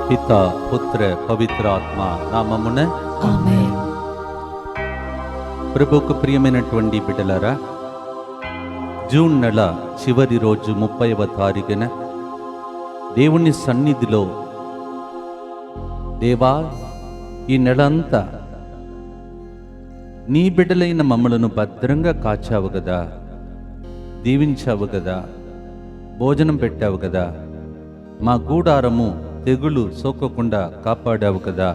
పిత పుత్ర పవిత్రాత్మ నామమున ఆమేన్. ప్రభువుకు ప్రియమైనటువంటి బిడ్డలారా, జూన్ నెల చివరి రోజు 30వ తారీఖున దేవుని సన్నిధిలో, దేవా, ఈ నెలంతా నీ బిడ్డలైన మమ్మలను భద్రంగా కాచావు కదా, దీవించావు కదా, భోజనం పెట్టావు కదా, మా గూడారము తెగులు సోకకుండా కాపాడావు కదా,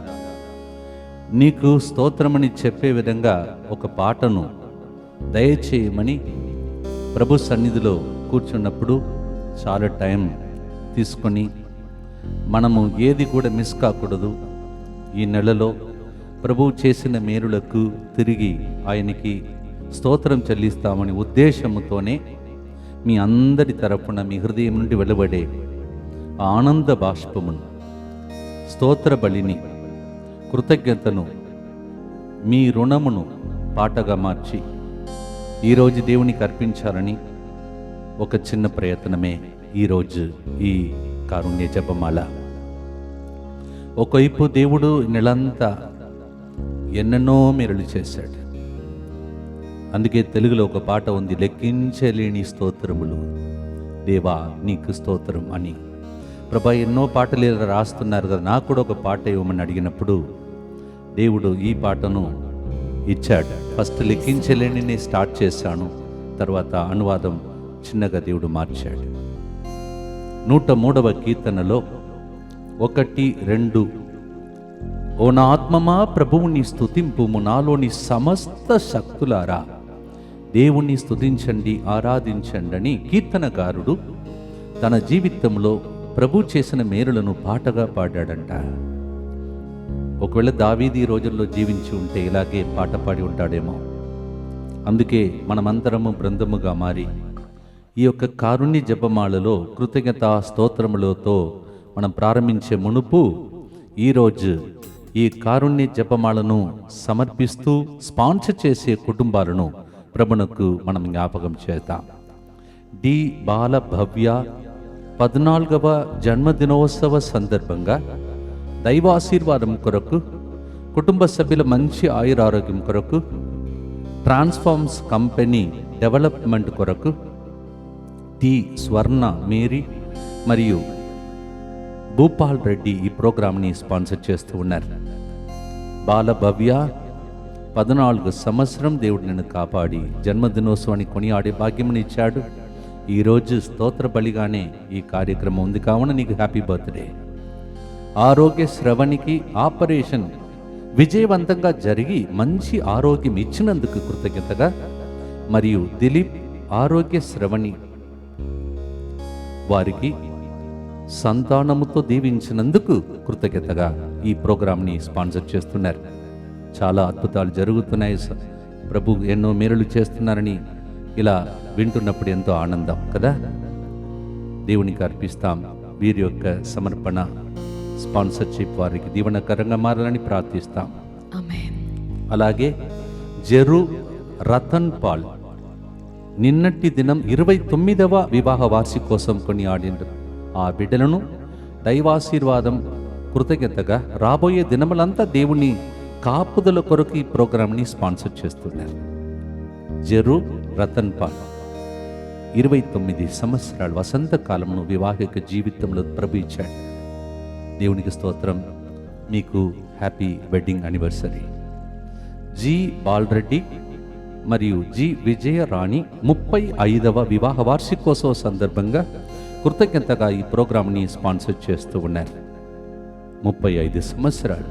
నీకు స్తోత్రమని చెప్పే విధంగా ఒక పాటను దయచేయమని ప్రభు సన్నిధిలో కూర్చున్నప్పుడు చాలా టైం తీసుకొని మనము ఏది కూడా మిస్ కాకూడదు. ఈ నెలలో ప్రభువు చేసిన మేలులకు తిరిగి ఆయనకి స్తోత్రం చెల్లిస్తామని ఉద్దేశముతోనే మీ అందరి తరపున మీ హృదయం నుండి వెలువడే ఆనంద బాష్పమును, స్తోత్ర బలిని, కృతజ్ఞతను, మీ రుణమును పాటగా మార్చి ఈరోజు దేవునికి అర్పించాలని ఒక చిన్న ప్రయత్నమే ఈరోజు ఈ కారుణ్య జపమాల. ఒకవైపు దేవుడు నెలంతా ఎన్నెన్నో మేలులు చేశాడు. అందుకే తెలుగులో ఒక పాట ఉంది, లెక్కించలేని స్తోత్రములు దేవా నీకు స్తోత్రం అని. ప్రభా, ఎన్నో పాటలు రాస్తున్నారు కదా, నాకు కూడా ఒక పాట ఇవ్వమని అడిగినప్పుడు దేవుడు ఈ పాటను ఇచ్చాడు. ఫస్ట్ లెక్కించలేని నేను స్టార్ట్ చేశాను, తర్వాత అనువాదం చిన్నగా దేవుడు మార్చాడు. 103వ కీర్తనలో 1, 2, ఓ నా ఆత్మమా ప్రభువుని స్తుతింపుము, నాలోని సమస్త శక్తులారా దేవుణ్ణి స్తుతించండి, ఆరాధించండి అని కీర్తనకారుడు తన జీవితంలో ప్రభు చేసిన మేలులను పాటగా పాడాడంట. ఒకవేళ దావీదు ఈ రోజుల్లో జీవించి ఉంటే ఇలాగే పాట పాడి ఉంటాడేమో. అందుకే మనమంతరము బృందముగా మారి ఈ యొక్క కారుణ్య జపమాలలో కృతజ్ఞత స్తోత్రములతో మనం ప్రారంభించే మునుపు ఈరోజు ఈ కారుణ్య జపమాలను సమర్పిస్తూ స్పాన్సర్ చేసే కుటుంబాలను ప్రభునకు మనం జ్ఞాపకం చేద్దాం. డి బాల భవ్య 14వ జన్మదినోత్సవ సందర్భంగా దైవాశీర్వాదం కొరకు, కుటుంబ సభ్యుల మంచి ఆయురారోగ్యం కొరకు, ట్రాన్స్ఫార్మ్స్ కంపెనీ డెవలప్మెంట్ కొరకు టి స్వర్ణ మేరీ మరియు భూపాల్ రెడ్డి ఈ ప్రోగ్రామ్ని స్పాన్సర్ చేస్తూ ఉన్నారు. బాల భవ్య 14 సంవత్సరం దేవుడు నిన్ను కాపాడి జన్మదినోత్సవాన్ని కొనియాడే భాగ్యముని ఇచ్చాడు. ఈరోజు స్తోత్ర బలిగానే ఈ కార్యక్రమం ఉంది కావున నీకు హ్యాపీ బర్త్డే. ఆరోగ్య శ్రవణికి ఆపరేషన్ విజయవంతంగా జరిగి మంచి ఆరోగ్యం ఇచ్చినందుకు కృతజ్ఞతగా, మరియు దిలీప్ ఆరోగ్య శ్రవణి వారికి సంతానముతో దీవించినందుకు కృతజ్ఞతగా ఈ ప్రోగ్రాంని స్పాన్సర్ చేస్తున్నారు. చాలా అద్భుతాలు జరుగుతున్నాయి, ప్రభు ఎన్నో మేలులు చేస్తున్నారని ఇలా వింటున్నప్పుడు ఎంతో ఆనందం కదా. దేవునికి అర్పిస్తాం. వీరి యొక్క సమర్పణ స్పాన్సర్షిప్ వారికి దీవెనకరంగా మారాలని ప్రార్థిస్తాం. ఆమేన్. అలాగే జెరు రతన్ పాల్ నిన్నటి దినం 29వ వివాహ వార్షికోత్సవం కొనియాడిండ్రు. ఆ బిడ్డలను దైవాశీర్వాదం కృతజ్ఞతగా రాబోయే దినములంతా దేవుని కాపుదల కొరకు ఈ ప్రోగ్రాంని స్పాన్సర్ చేస్తున్నారు. జెరు రతన్ పాల్ 29 సంవత్సరాలు వసంతకాలంలో వివాహిక జీవితంలో ప్రభు ఇచ్చాడు. దేవునికి స్తోత్రం. మీకు happy wedding anniversary. G Bala Reddy మరియు జి విజయరాణి 35వ వివాహ వార్షికోత్సవ సందర్భంగా కృతజ్ఞతగా ఈ ప్రోగ్రాంని స్పాన్సర్ చేస్తూ ఉన్నారు. 35 సంవత్సరాలు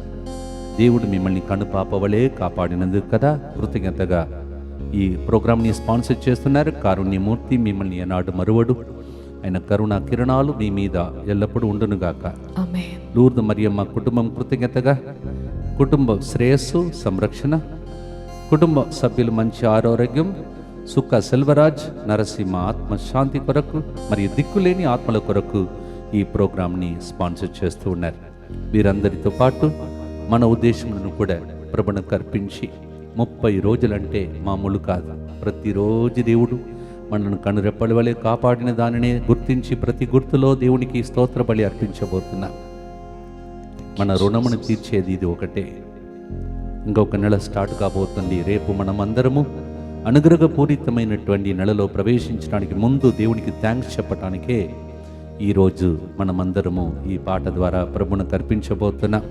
దేవుడు మిమ్మల్ని కనుపాపవలే కాపాడినందుకు కదా కృతజ్ఞతగా ఈ ప్రోగ్రాంని స్పాన్సర్ చేస్తున్నారు. కారుణ్యమూర్తి మిమ్మల్ని ఏనాడు మరువడు, ఆయన కరుణా కిరణాలు మీ మీద ఎల్లప్పుడూ ఉండునుగాక. ఆమేన్. లూర్దు మరియమ్మ కుటుంబం కృతజ్ఞతగా కుటుంబ శ్రేయస్సు, సంరక్షణ, కుటుంబ సభ్యులు మంచి ఆరోగ్యం, సుఖ సెల్వరాజ్ నరసింహ ఆత్మశాంతి కొరకు మరియు దిక్కులేని ఆత్మల కొరకు ఈ ప్రోగ్రాంని స్పాన్సర్ చేస్తూ ఉన్నారు. వీరందరితో పాటు మన ఉద్దేశములను కూడా ప్రభువుకు అర్పించి 30 రోజులంటే మామూలు కాదు. ప్రతిరోజు దేవుడు మనల్ని కనురెప్పల వలె కాపాడిన దానినే గుర్తించి ప్రతి గుర్తులో దేవునికి స్తోత్ర బలి అర్పించబోతున్నా. మన రుణమును తీర్చేది ఇది ఒకటే. ఇంకొక నెల స్టార్ట్ కాబోతుంది. రేపు మనం అందరము అనుగ్రహపూరితమైనటువంటి నెలలో ప్రవేశించడానికి ముందు దేవునికి థ్యాంక్స్ చెప్పటానికే ఈరోజు మనమందరము ఈ పాట ద్వారా ప్రభువును కర్పించబోతున్నాం.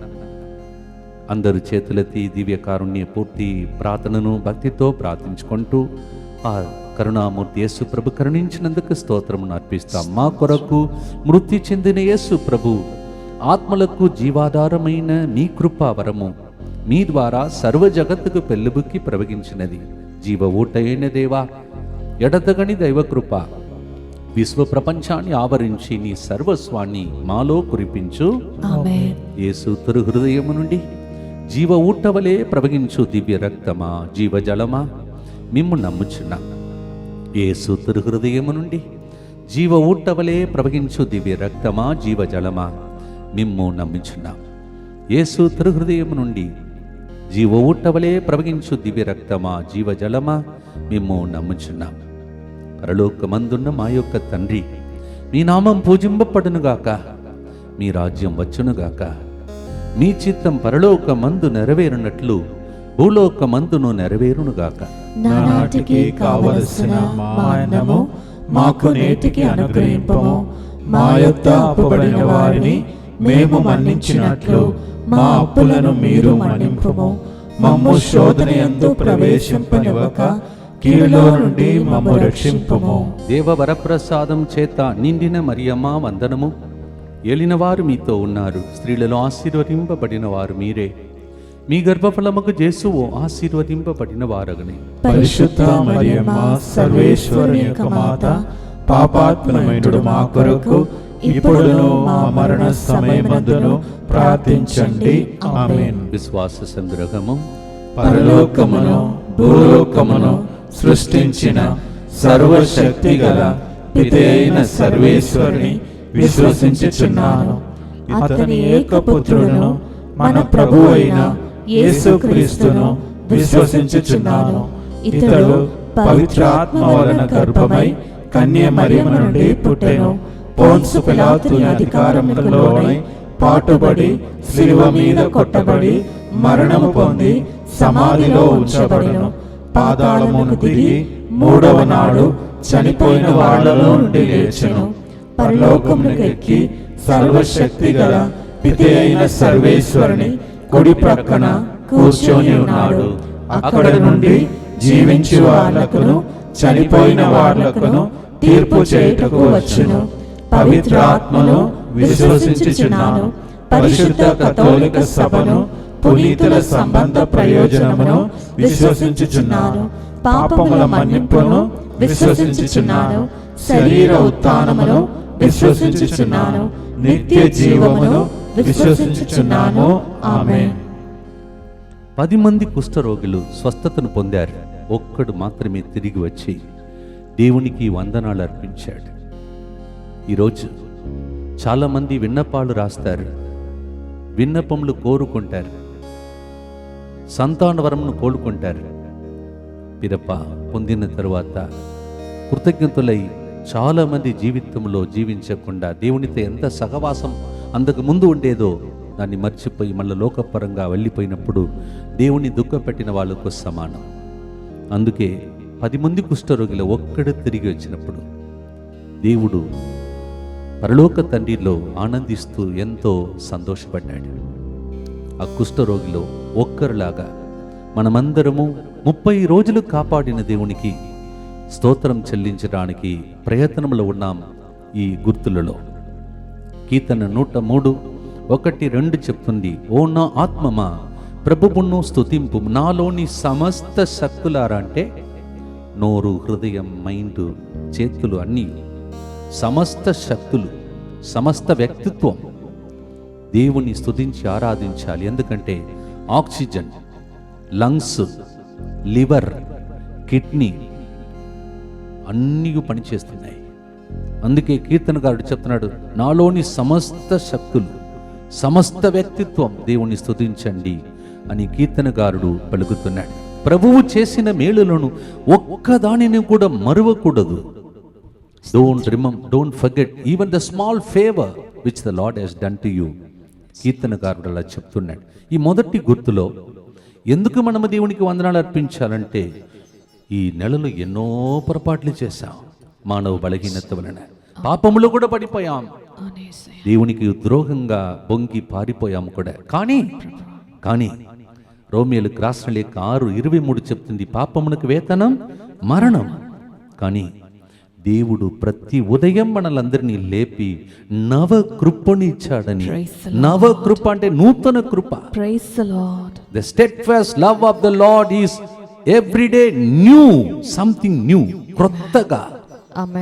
అందరూ చేతులెత్తి దివ్య కారుణ్య పూర్తి ప్రార్థనను భక్తితో ప్రార్థించుకుంటూ ఆ కరుణామూర్తి యేసు ప్రభు కరుణించినందుకు స్తోత్రమును అర్పిస్తాం. మా కొరకు మృతి చెందిన యేసు ప్రభు ఆత్మలకు జీవాధారమైన మీ కృపావరము మీ ద్వారా సర్వ జగత్తుకు పెళ్ళుబుక్కి ప్రవగించినది. జీవ ఊట అయిన దేవా, ఎడతగని దైవకృప విశ్వ ప్రపంచాన్ని ఆవరించి నీ సర్వస్వాన్ని మాలో కురిపించు. యేసు తొరు హృదయము నుండి జీవ ఊటవలే ప్రవగించు దివ్య రక్తమా, జీవజలమా, మిమ్ము నమ్ముచున్నా. యేసు తొరు హృదయము నుండి జీవ ఊటవలే ప్రవగించు దివ్య రక్తమా, జీవజలమా, మిమ్ము నమ్ముచున్నా. యేసు తొరు హృదయము నుండి జీవ ఊటవలే ప్రవగించు దివ్య రక్తమా, జీవజలమా, మిమ్ము నమ్ముచున్నా. పరలోకమందున్న మా యొక్క తండ్రి, మీ నామం పూజింపబడునుగాక, మీ రాజ్యం వచ్చునుగాక, మీ చిత్తం పరలోకమందు నెరవేరునట్లు భూలోకమందును నెరవేరునుగాక. నానాటికి కావలసిన మా అన్నము మాకు నేటికి అనుగ్రహింపము. మా యొద్ద అప్పుబడిన వారిని మేము మన్నించినట్లు మా అప్పులను మీరు మన్నింపుము. మమ్ము శోధనయందు ప్రవేశింపనివ్వక కీడులో నుండి మమ్ము రక్షింపుము. దేవ వరప్రసాదం చేత నిండిన మరియమ్మ వందనము. ఏలినవారు మీతో ఉన్నారు, స్త్రీలలో ఆశీర్వదింపబడిన వారు మీరే. మీ గర్భఫలముకు యేసువు ఆశీర్వదింపబడిన వారగనే. పరిశుద్ధ మరియమ్మ సర్వేశ్వరుని యొక్క మాత, పాపాత్ములైన మా కొరకు ఇప్పుడును మా మరణ సమయమందును ప్రార్థించండి. ఆమేన్. విశ్వాస సంగ్రహము. పరలోకమును భూలోకమును సృష్టించిన సర్వశక్తి గల పితే అయిన సర్వేశ్వరుని విశ్వసించుచున్నాను. అతని ఏకపుత్రుడును మన ప్రభు అయిన యేసుక్రీస్తును విశ్వసించుచున్నాను. ఇతడు పవిత్రాత్మ వలన గర్భమై కన్య మరియమ్మ నుండి పుట్టెను. పోన్సు పిలాతు అధికారములోనై పాటుబడి శిలువ మీద కొట్టబడి మరణము పొంది సమాధిలో ఉంచబడెను. పాతాళమును దిగి మూడవ నాడు చనిపోయిన వాళ్ళలో నుండి లేచెను. పరలోకమునకు ఎక్కి సర్వశక్తి గల పితే అయిన సర్వేశ్వరుని కుడి ప్రక్కన కూర్చొని ఉన్నాడు. అక్కడ నుండి జీవించు వాళ్ళకును చనిపోయిన వాళ్ళకును తీర్పు చేయుటకు వచ్చును. పవిత్ర ఆత్మను విశ్వసించుచున్నాను. పరిశుద్ధ కథోలిక సభను, పునీతుల సంబంధ ప్రయోజనమును విశ్వసించుచున్నాను. పాపముల మన్నింపును విశ్వసించుచున్నాను. శరీర ఉత్థానమును విశ్వసించుచున్నాను. నిత్య జీవమును విశ్వసించుచున్నాను. ఆమేన్. 10 మంది కుష్ఠరోగులు స్వస్థతను పొందారు. ఒక్కడు మాత్రమే తిరిగి వచ్చి దేవునికి వందనాలు అర్పించాడు. ఈరోజు చాలామంది విన్నపాలు రాస్తారు, విన్నపములు కోరుకుంటారు, సంతానవరమును కోరుకుంటారు. పిదప పొందిన తరువాత కృతజ్ఞతలై చాలామంది జీవితంలో జీవించకుండా దేవునితో ఎంత సహవాసం అంతకు ముందు ఉండేదో దాన్ని మర్చిపోయి మళ్ళీ లోకపరంగా వెళ్ళిపోయినప్పుడు దేవుని దుఃఖపెట్టిన వాళ్ళకు సమానం. అందుకే 10 మంది కుష్ఠరోగిలో ఒక్కడు తిరిగి వచ్చినప్పుడు దేవుడు పరలోక తండ్రిలో ఆనందిస్తూ ఎంతో సంతోషపడ్డాడు. ఆ కుష్ఠరోగిలో ఒక్కరులాగా మనమందరము 30 రోజులు కాపాడిన దేవునికి స్తోత్రం చెల్లించడానికి ప్రయత్నంలో ఉన్నాం. ఈ గుర్తులలో కీర్తన 103 1-2 చెప్తుంది, ఓ నా ఆత్మమా ప్రభువును స్తుతింపు, నాలోని సమస్త శక్తులారా, అంటే నోరు, హృదయం, మైండ్, చేతులు అన్నీ, సమస్త శక్తులు, సమస్త వ్యక్తిత్వం దేవుని స్తుతించి ఆరాధించాలి. ఎందుకంటే ఆక్సిజన్, లంగ్స్, లివర్, కిడ్నీ అన్నీ పనిచేస్తున్నాయి. అందుకే కీర్తనకారుడు చెప్తున్నాడు, నాలోని సమస్త శక్తులు, సమస్త వ్యక్తిత్వం దేవుని స్తుతించండి అని కీర్తనకారుడు పలుకుతున్నాడు. ప్రభువు చేసిన మేలులను ఒక్కదానిని కూడా మరువకూడదు. Don't forget even the small favor which the Lord has done to you. కీర్తనకారుడు అలా చెప్తున్నాడు. ఈ మొదటి గుర్తులో ఎందుకు మనము దేవునికి వందనాలు అర్పించాలంటే, ఈ నెలలో ఎన్నో పొరపాట్లు చేశాం. మానవ బలహీనత వలన పాపములో కూడా పడిపోయాం, దేవునికి ద్రోహంగా బొంగి పారిపోయాం కూడా. కానీ రోమియోలకు రాసిన లేఖ 6:23 చెప్తుంది, పాపమునకు వేతనం మరణం. కానీ దేవుడు ప్రతి ఉదయం మనలందరినీ లేపి నవ కృపనిచ్చాడని. నవ కృప అంటే నూతన కృప. The steadfast love of the lord is everyday new, something new, క్రొత్తగా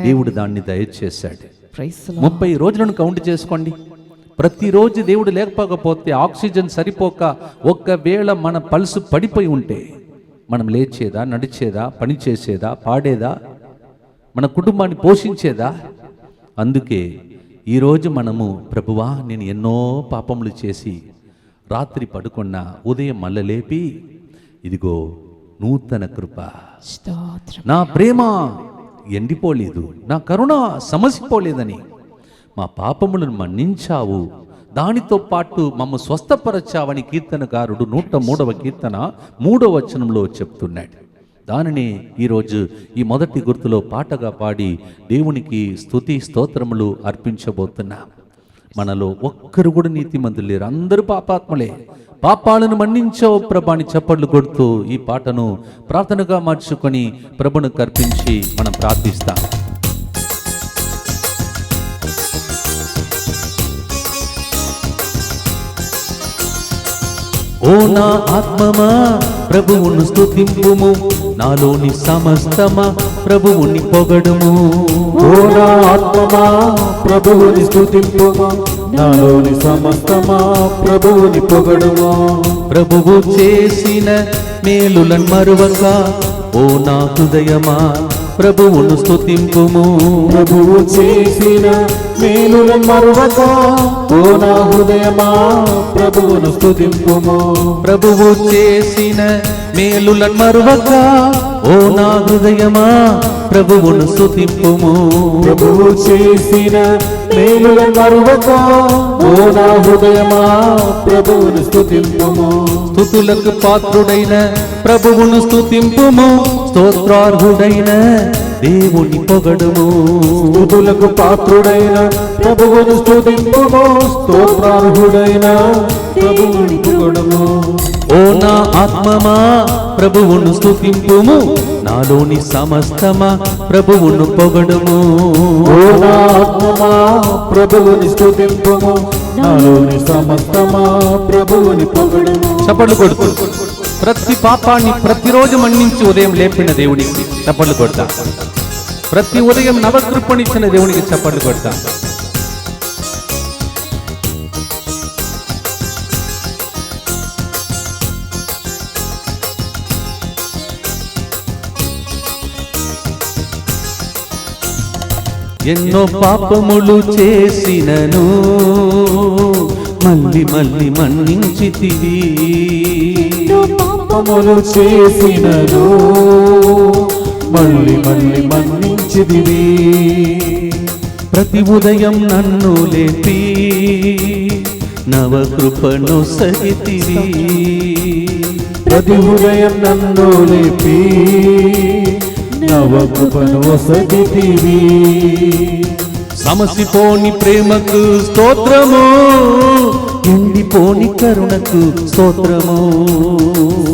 దేవుడు దాన్ని దయచేశాడు. 30 రోజులను కౌంట్ చేసుకోండి. ప్రతిరోజు దేవుడు లేకపోతే, ఆక్సిజన్ సరిపోక ఒక్కవేళ మన పల్సు పడిపోయి ఉంటే మనం లేచేదా, నడిచేదా, పని చేసేదా, పాడేదా, మన కుటుంబాన్ని పోషించేదా? అందుకే ఈరోజు మనము, ప్రభువా నేను ఎన్నో పాపములు చేసి రాత్రి పడుకున్నా, ఉదయం మళ్ళీ లేపి ఇదిగో నూతన కృప, నా ప్రేమ ఎండిపోలేదు, నా కరుణ సమసిపోలేదని, మా పాపములను మన్నించావు, దానితో పాటు మమ్మ స్వస్థపరచావని కీర్తనకారుడు 103వ కీర్తన 3వ వచనంలో చెప్తున్నాడు. దానిని ఈరోజు ఈ మొదటి గుర్తులో పాటగా పాడి దేవునికి స్తుతి స్తోత్రములు అర్పించబోతున్నాం. మనలో ఒక్కరు కూడా నీతిమంతులు లేరు, అందరూ పాపాత్మలే. పాపాలను మన్నించావు ప్రభాని చప్పట్లు కొడుతూ ఈ పాటను ప్రార్థనగా మార్చుకొని ప్రభును కర్పించి మనం ప్రార్థిస్తాం. ఓ నా ఆత్మమా ప్రభువును స్తుతింపుము, నాలోని సమస్తమా ప్రభువుని పొగడుము. ఓ నా ఆత్మమా ప్రభువుని స్తుతింపుము, నాలోని సమస్తమా ప్రభువుని పొగడుము. ప్రభువు చేసిన మేలులను మరువక, ఓ నా హృదయమా ప్రభువును స్తుతింపుము. ప్రభువు చేసిన మేలులను మరువక, ఓ నా హృదయమా ప్రభువును స్తుతింపుము. ప్రభువు చేసిన మేలులను మరువక, ఓ నా హృదయమా ప్రభువును స్తుతింపుము. ప్రభువు చేసిన మేలులను మరువక, ఓ నా హృదయమా ప్రభువును స్తుతింపుము. స్తుతులకు పాత్రుడైన ప్రభువును స్తుతింపుము, స్తోత్రార్హుడైన దేవుని పొగడుము. స్తుతులకు పాత్రుడైన ప్రభువును స్తుతింపుము, స్తోత్రార్హుడైన ప్రభువుని పొగడుము. ఓ నా ఆత్మమా ప్రభువును స్తుతింపుము, నాలోని సమస్తమా ప్రభువును పొగడుము. ఓ నా ఆత్మమా ప్రభువుని స్తుతింపుము, నాలోని సమస్తమా ప్రభువుని పొగడుము. చప్పట్లు కొడుతూ ప్రతి పాపాన్ని ప్రతిరోజు మన్నించి ఉదయం లేపిన దేవునికి చప్పట్లు కొడతా. ప్రతి ఉదయం నవకృపణిచ్చిన దేవునికి చప్పట్లు కొడతా. ఎన్నో పాపములు చేసినను మళ్ళీ మళ్ళీ మన్నించితివి. పాపములు చేసినను మళ్ళీ మళ్ళీ మన్నించితివి. ప్రతి ఉదయం నన్ను లేపి నవకృపను సగితివి. ప్రతి ఉదయం నన్ను లేపి నవకృపను సగితివి. సమసిపోని ప్రేమకు స్తోత్రము, ఎండిపోని కరుణకు స్తోత్రము.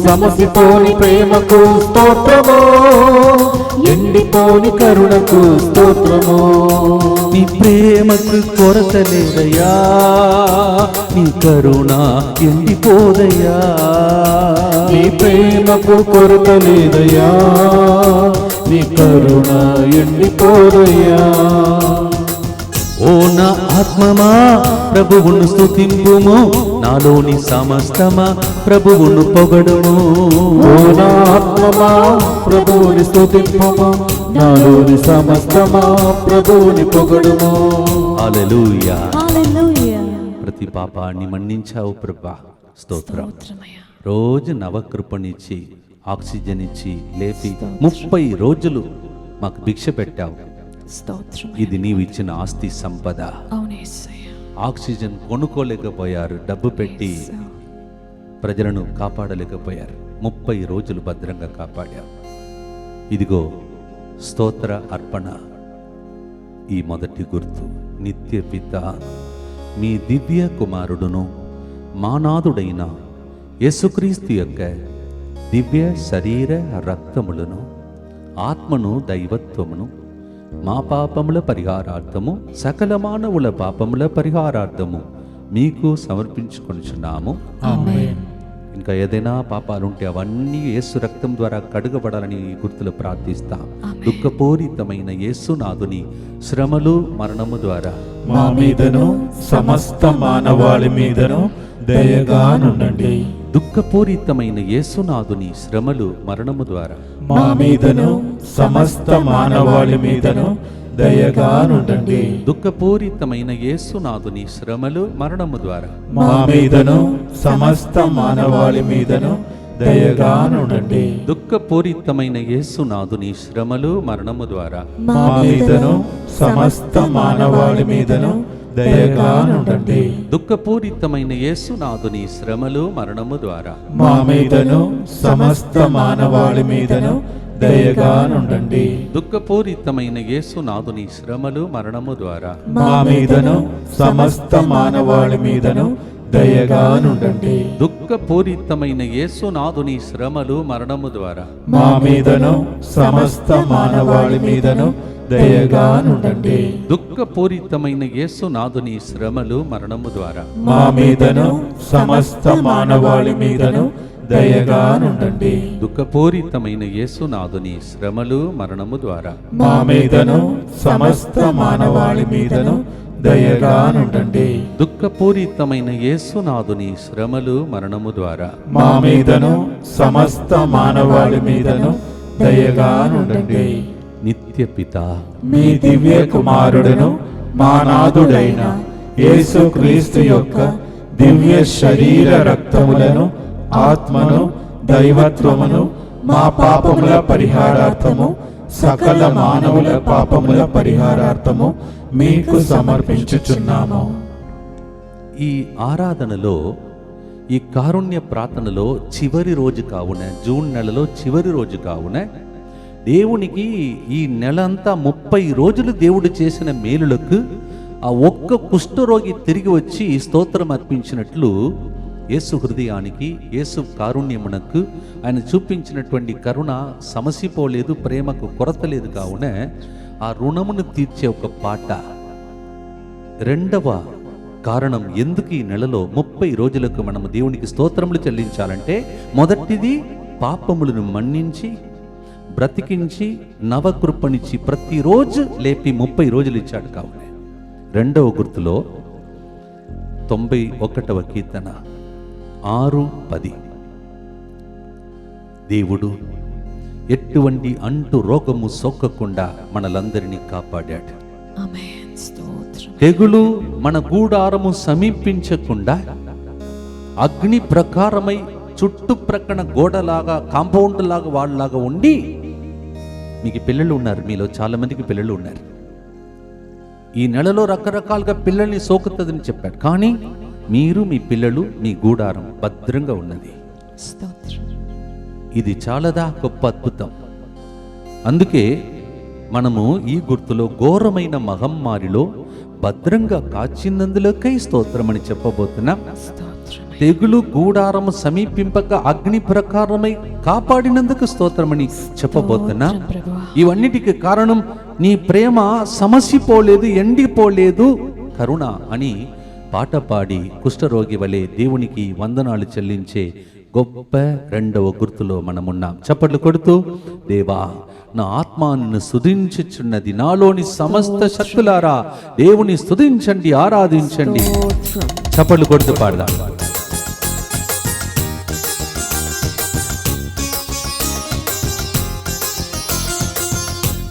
సమసిపోని ప్రేమకు స్తోత్రము, ఎండిపోని కరుణకు స్తోత్రము. నీ ప్రేమకు కొరత లేదయ్యా, నీ కరుణ ఎండిపోదయ్యా. నీ ప్రేమకు కొరత లేదయ్యా, నీ కరుణ ఎండిపోదయ్యా. ఓ నా ఆత్మమా ప్రభువును స్తుతింపుము, నాలోని సమస్తమా ప్రభువును పొగడుము. ఓ నా ఆత్మమా ప్రభువుని స్తుతింపుము, నాలోని సమస్తమా ప్రభువుని పొగడుము. హల్లెలూయా. హల్లెలూయా. ప్రతి పాపాన్ని మన్నించావు ప్రభా, స్తోత్రం. రోజు నవకృపనిచ్చి ఆక్సిజన్ ఇచ్చి లేపి 30 రోజులు మాకు భిక్ష పెట్టావు. స్తోత్రం. ఇది నీవు ఇచ్చిన ఆస్తి సంపద. అవును యేసయ్యా. ఆక్సిజన్ కొనుక్కోలేకపోయారు, డబ్బు పెట్టి ప్రజలను కాపాడలేకపోయారు. 30 రోజులు భద్రంగా కాపాడారు. ఇదిగో స్తోత్ర అర్పణ. ఈ మొదటి గుర్తు, నిత్య పిత మీ దివ్య కుమారుడును మానాథుడైన యేసుక్రీస్తు యొక్క దివ్య శరీర రక్తములను, ఆత్మను, దైవత్వమును మా పాపముల పరిహారార్థము, సకల మానవుల పాపముల పరిహారార్థము మీకు సమర్పించుకొనుచున్నాము. ఆమేన్. ఇంకా ఏదైనా పాపాలుంటే అవన్నీ యేసు రక్తం ద్వారా కడుగబడాలని ఈ గుర్తులు ప్రార్థిస్తాం. దుఃఖపూరితమైన యేసునాథుని శ్రమలు మరణము ద్వారా మా మీదను సమస్త మానవాళి మీదను దయగానుండండి. దుఃఖపూరితమైన యేసునాథుని శ్రమలు మరణము ద్వారా మా మీదను సమస్త మానవాళి మీదను దయగానుండండి. దుఃఖపూరితమైన యేసునాథుని శ్రమలు మరణము ద్వారా మా మీదను సమస్త మానవాళి మీదను దయగానుండండి. దుఃఖపూరితమైన యేసునాథుని శ్రమలు మరణము ద్వారా మా మీదను సమస్త మానవాళి మీదను దయగానుండండి. దుఃఖపూరితమైన యేసునాథుని శ్రమలు మరణము ద్వారా మా మీదను సమస్త మానవాళి మీదను దయగానుండండి. దుఃఖపూరితమైన యేసునాథుని శ్రమలు మరణము ద్వారా మా మీదను సమస్త మానవాళి మీదను దయగానుండండి. దుఃఖపూరితమైన యేసునాథుని శ్రమలు మరణము ద్వారా మా మీదను సమస్త మానవాళి మీదను దయగానుండండి. దుఃఖపూరితమైన యేసునాథుని శ్రమలు మరణము ద్వారా మా మీదను సమస్త మానవాళి మీదను దయగానుండండి. దుఃఖపూరితమైన యేసునాథుని శ్రమలు మరణము ద్వారా మా మీదను సమస్త మానవాళి మీదను దయగానుండండి. దుఃఖపూరితమైన యేసునాథుని శ్రమలు మరణము ద్వారా మా మీదను సమస్త మానవాళి మీదను దయగానుండండి. నిత్య పిత మీ దివ్య కుమారుడును మానాథుడైన యేసుక్రీస్తు యొక్క దివ్య శరీర రక్తములను, ఆత్మను, దైవత్వమును మా పాపముల పరిహారార్థము, సకల మానవుల పాపముల పరిహారార్థము మీకు సమర్పించుచున్నాము. ఈ ఆరాధనలో, ఈ కారుణ్య ప్రార్థనలో చివరి రోజు కావున, జూన్ నెలలో చివరి రోజు కావున దేవునికి ఈ నెలంతా 30 రోజులు దేవుడు చేసిన మేలులకు ఆ ఒక్క కుష్ఠరోగి తిరిగి వచ్చి స్తోత్రం అర్పించినట్లు యేసు హృదయానికి, యేసు కారుణ్యమునకు ఆయన చూపించినటువంటి కరుణ సమసిపోలేదు, ప్రేమకు కొరత లేదు. కావున ఆ రుణమును తీర్చే ఒక పాట. రెండవ కారణం ఎందుకు ఈ నెలలో 30 రోజులకు మనము దేవునికి స్తోత్రములు చెల్లించాలంటే, మొదటిది పాపములను మన్నించి బ్రతికించి నవకృపనిచ్చి ప్రతిరోజు లేపి 30 రోజులు ఇచ్చాడు. కావున రెండవ గుర్తులో 91వ కీర్తన 6-10 దేవుడు ఎటువంటి అంటు రోగము సోకకుండా మనలందరినీ కాపాడాడు. తెగులు మన గూడారము సమీపించకుండా అగ్ని ప్రకారమై చుట్టుప్రక్కన గోడలాగా, కాంపౌండ్ లాగా, వాళ్ళలాగా ఉండి, మీకు పిల్లలు ఉన్నారు, మీలో చాలా మందికి పిల్లలు ఉన్నారు. ఈ నెలలో రకరకాలుగా పిల్లల్ని సోకుతుందని చెప్పాడు. కానీ మీరు, మీ పిల్లలు, మీ గూడారం భద్రంగా ఉన్నది. ఇది చాలాదా గొప్ప అద్భుతం. అందుకే మనము ఈ గుర్తులో ఘోరమైన మహమ్మారిలో భద్రంగా కాచినందులకై స్తోత్రమని చెప్పబోతున్నాం. తెగులు గూడారము సమీపింపక అగ్ని ప్రకారమై కాపాడినందుకు స్తోత్రమని చెప్పబోతున్నా. ఇవన్నిటికి కారణం నీ ప్రేమ సమసిపోలేదు, ఎండిపోలేదు, కరుణ అని పాట పాడి కుష్ఠరోగి వలె దేవునికి వందనాలు చెల్లించే గొప్ప రెండవ గుర్తులో మనమున్నాం. చప్పట్లు కొడుతూ, దేవా నా ఆత్మ నిన్ను స్తుతించుచున్నది, నాలోని సమస్త శక్తులారా దేవుని స్తుతించండి, ఆరాధించండి. చప్పట్లు కొడుతూ పాడదాం.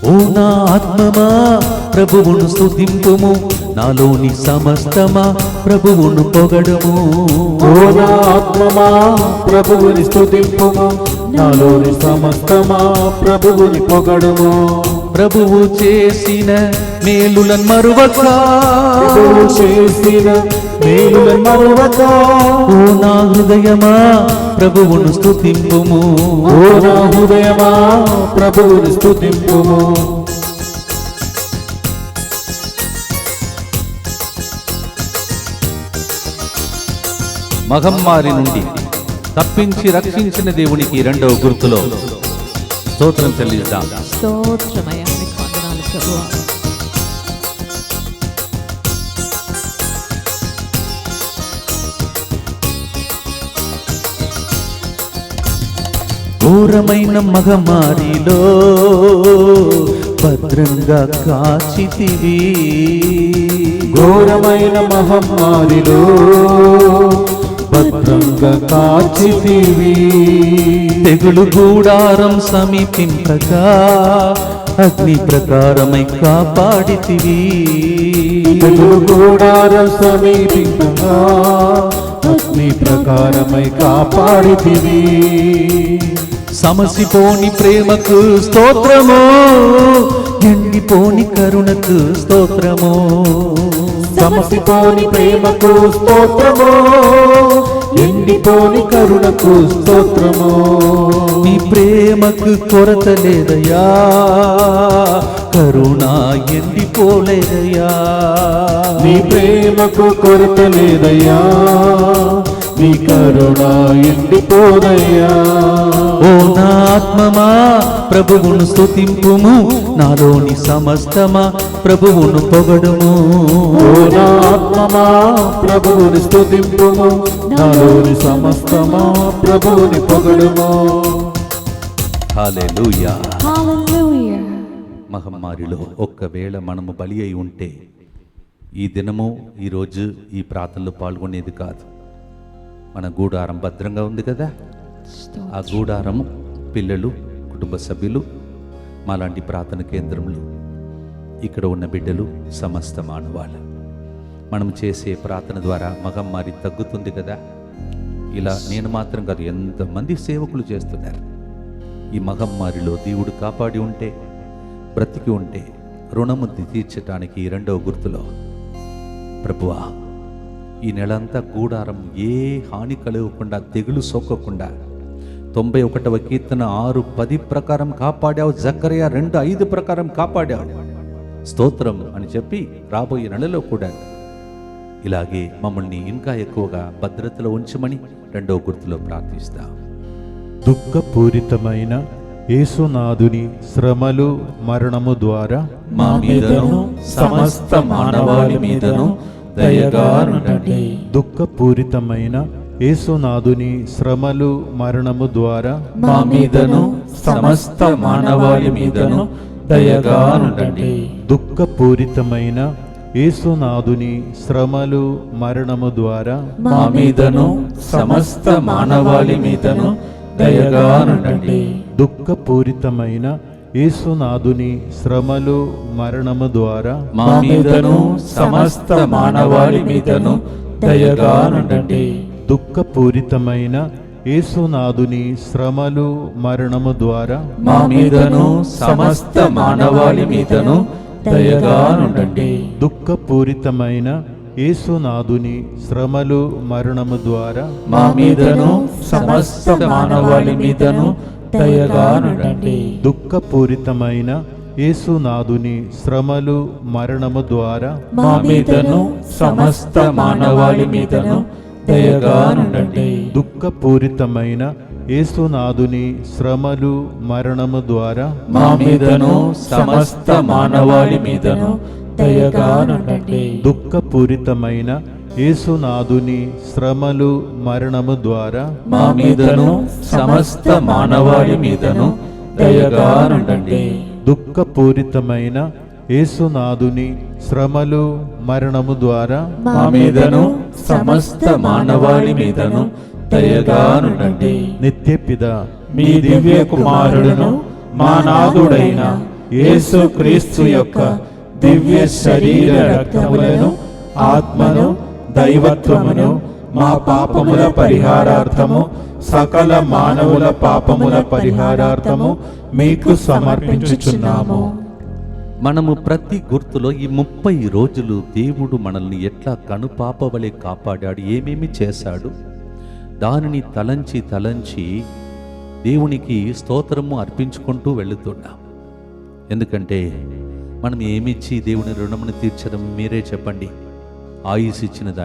ఓ నా ఆత్మమా ప్రభువును స్తుతింపుము, నాలోని సమస్తమా ప్రభువును పొగడుము. ఓ నా ఆత్మమా ప్రభువుని స్తుతింపుము, నాలోని సమస్తమా ప్రభువుని పొగడుము. ప్రభువు చేసిన మేలులను మరువక, ప్రభువు చేసిన మేలులను మరువక, ఓ నా హృదయమా ప్రభువును స్తుతింపుము, ఓ నా హృదయమా ప్రభువుని స్తుతింపుము. మహమ్మారి నుండి తప్పించి రక్షించిన దేవునికి రెండవ గుర్తులో స్తోత్రం చెల్లిద్దాం. స్తోత్రమయ్యా, నీకు వందనాలు ప్రభువా. ఘోరమైన మహమ్మారిలో భద్రంగా కాచితివి, ఘోరమైన మహమ్మారిలో భద్రంగా కాచితివి. తెగులు గూడారం సమీపింపగా అగ్ని ప్రకారమై కాపాడితివి, తెగులు గూడారం సమీపింపగా అగ్ని ప్రకారమై కాపాడితివి. సమసిపోని ప్రేమకు స్తోత్రము, ఎండిపోని కరుణకు స్తోత్రము, సమసిపోని ప్రేమకు స్తోత్రము, ఎండిపోని కరుణకు స్తోత్రము. నీ ప్రేమకు కొరత లేదయ్యా, కరుణ ఎండిపోలేదయ్యా. నీ ప్రేమకు కొరత లేదయ్యా, నీ కరుణ ఎండిపోదయ్యా. ఓ నా ఆత్మమా ప్రభువును స్తుతింపుము, నాలోని సమస్తమా ప్రభువును పొగడుము. ఓ నా ఆత్మమా ప్రభువుని స్తుతింపుము, నాలోని సమస్తమా ప్రభువుని పొగడుము. హల్లెలూయా. హల్లెలూయా. మహమ్మారిలో ఒక్కవేళ మనము బలి అయి ఉంటే ఈ దినము ఈరోజు ఈ ప్రార్థనలో పాల్గొనేది కాదు. మన గూడారం భద్రంగా ఉంది కదా, ఆ గూడారము పిల్లలు, కుటుంబ సభ్యులు, మాలాంటి ప్రార్థన కేంద్రములు, ఇక్కడ ఉన్న బిడ్డలు, సమస్త మానవాళ మనం చేసే ప్రార్థన ద్వారా మహమ్మారి తగ్గుతుంది కదా. ఇలా నేను మాత్రం కాదు, ఎంతమంది సేవకులు చేస్తున్నారు. ఈ మహమ్మారిలో దేవుడు కాపాడి ఉంటే, బ్రతికి ఉంటే రుణము తీర్చడానికి ఈ రెండవ గుర్తులో ప్రభువా ఈ నెలంతా గూడారం ఏ హాని కలగకుండా, తెగులు సోకకుండా 91వ కీర్తన 6:10 ప్రకారం కాపాడావు, జకర్యా 2:5 ప్రకారం కాపాడావు, స్తోత్రం అని చెప్పి రాబోయే నెలలో కూడా ఇలాగే మమ్మల్ని ఇంకా ఎక్కువగా భద్రతలో ఉంచమని రెండవ గుర్తులో ప్రార్థిస్తాం. దుఃఖపూరితమైన యేసునాథుని శ్రమలు మరణము ద్వారా మా మీదను సమస్త మానవాళి మీదను దయగా నుండండి. దుఃఖపూరితమైన యేసునాథుని శ్రమలు మరణము ద్వారా మా మీదను సమస్త మానవాళి మీదను దయగా నుండండి. దుఃఖపూరితమైన యేసునాథుని శ్రమలు మరణము ద్వారా మా మీదను సమస్త మానవాళి మీదను దయగా నుండండి. దుఃఖపూరితమైన యేసునాథుని శ్రమలు మరణము ద్వారా మా మీదను సమస్త మానవాళి మీదను దయగా నుండండి. దుఃఖపూరితమైన యేసునాథుని శ్రమలు మరణము ద్వారా మా మీదను సమస్త మానవాళి మీదను దయగా నుండండి. దుఃఖపూరితమైన యేసునాథుని శ్రమలు మరణము ద్వారా మా మీదను సమస్త మానవాళి మీదను దయగా నుండండి. దుఃఖపూరితమైన యేసునాథుని శ్రమలు మరణము ద్వారా మా మీదను సమస్త మానవాళి మీదను దయగా నుండండి. దుఃఖపూరితమైన యేసునాథుని శ్రమలు మరణము ద్వారా మా మీదను సమస్త మానవాళి మీదను దయగా నుండండి. దుఃఖపూరితమైన యేసునాథుని శ్రమలు మరణము ద్వారా మా మీదను సమస్త మానవాళి మీదను దయగా నుండండి. దుఃఖపూరితమైన యేసునాథుని శ్రమలు మరణము ద్వారా మా మీదను సమస్త మానవాళి మీదను దయగా నుండండి. నిత్యపిత మీ దివ్య కుమారుడును మా నాథుడైన యేసు క్రీస్తు యొక్క దివ్య శరీర రక్తములను, ఆత్మను, దైవత్వమును మా పాపముల పరిహారార్థము, సకల మానవుల పాపముల పరిహారార్థము మీకు సమర్పించుచున్నాము. మనము ప్రతి గుర్తులో ఈ 30 రోజులు దేవుడు మనల్ని ఎట్లా కనుపాపవలే కాపాడాడు, ఏమేమి చేశాడు, దానిని తలంచి దేవునికి స్తోత్రము అర్పించుకుంటూ వెళుతున్నాం. ఎందుకంటే మనం ఏమిచ్చి దేవుని రుణమును తీర్చడం మీరే చెప్పండి. ఆయుస్ ఇచ్చినది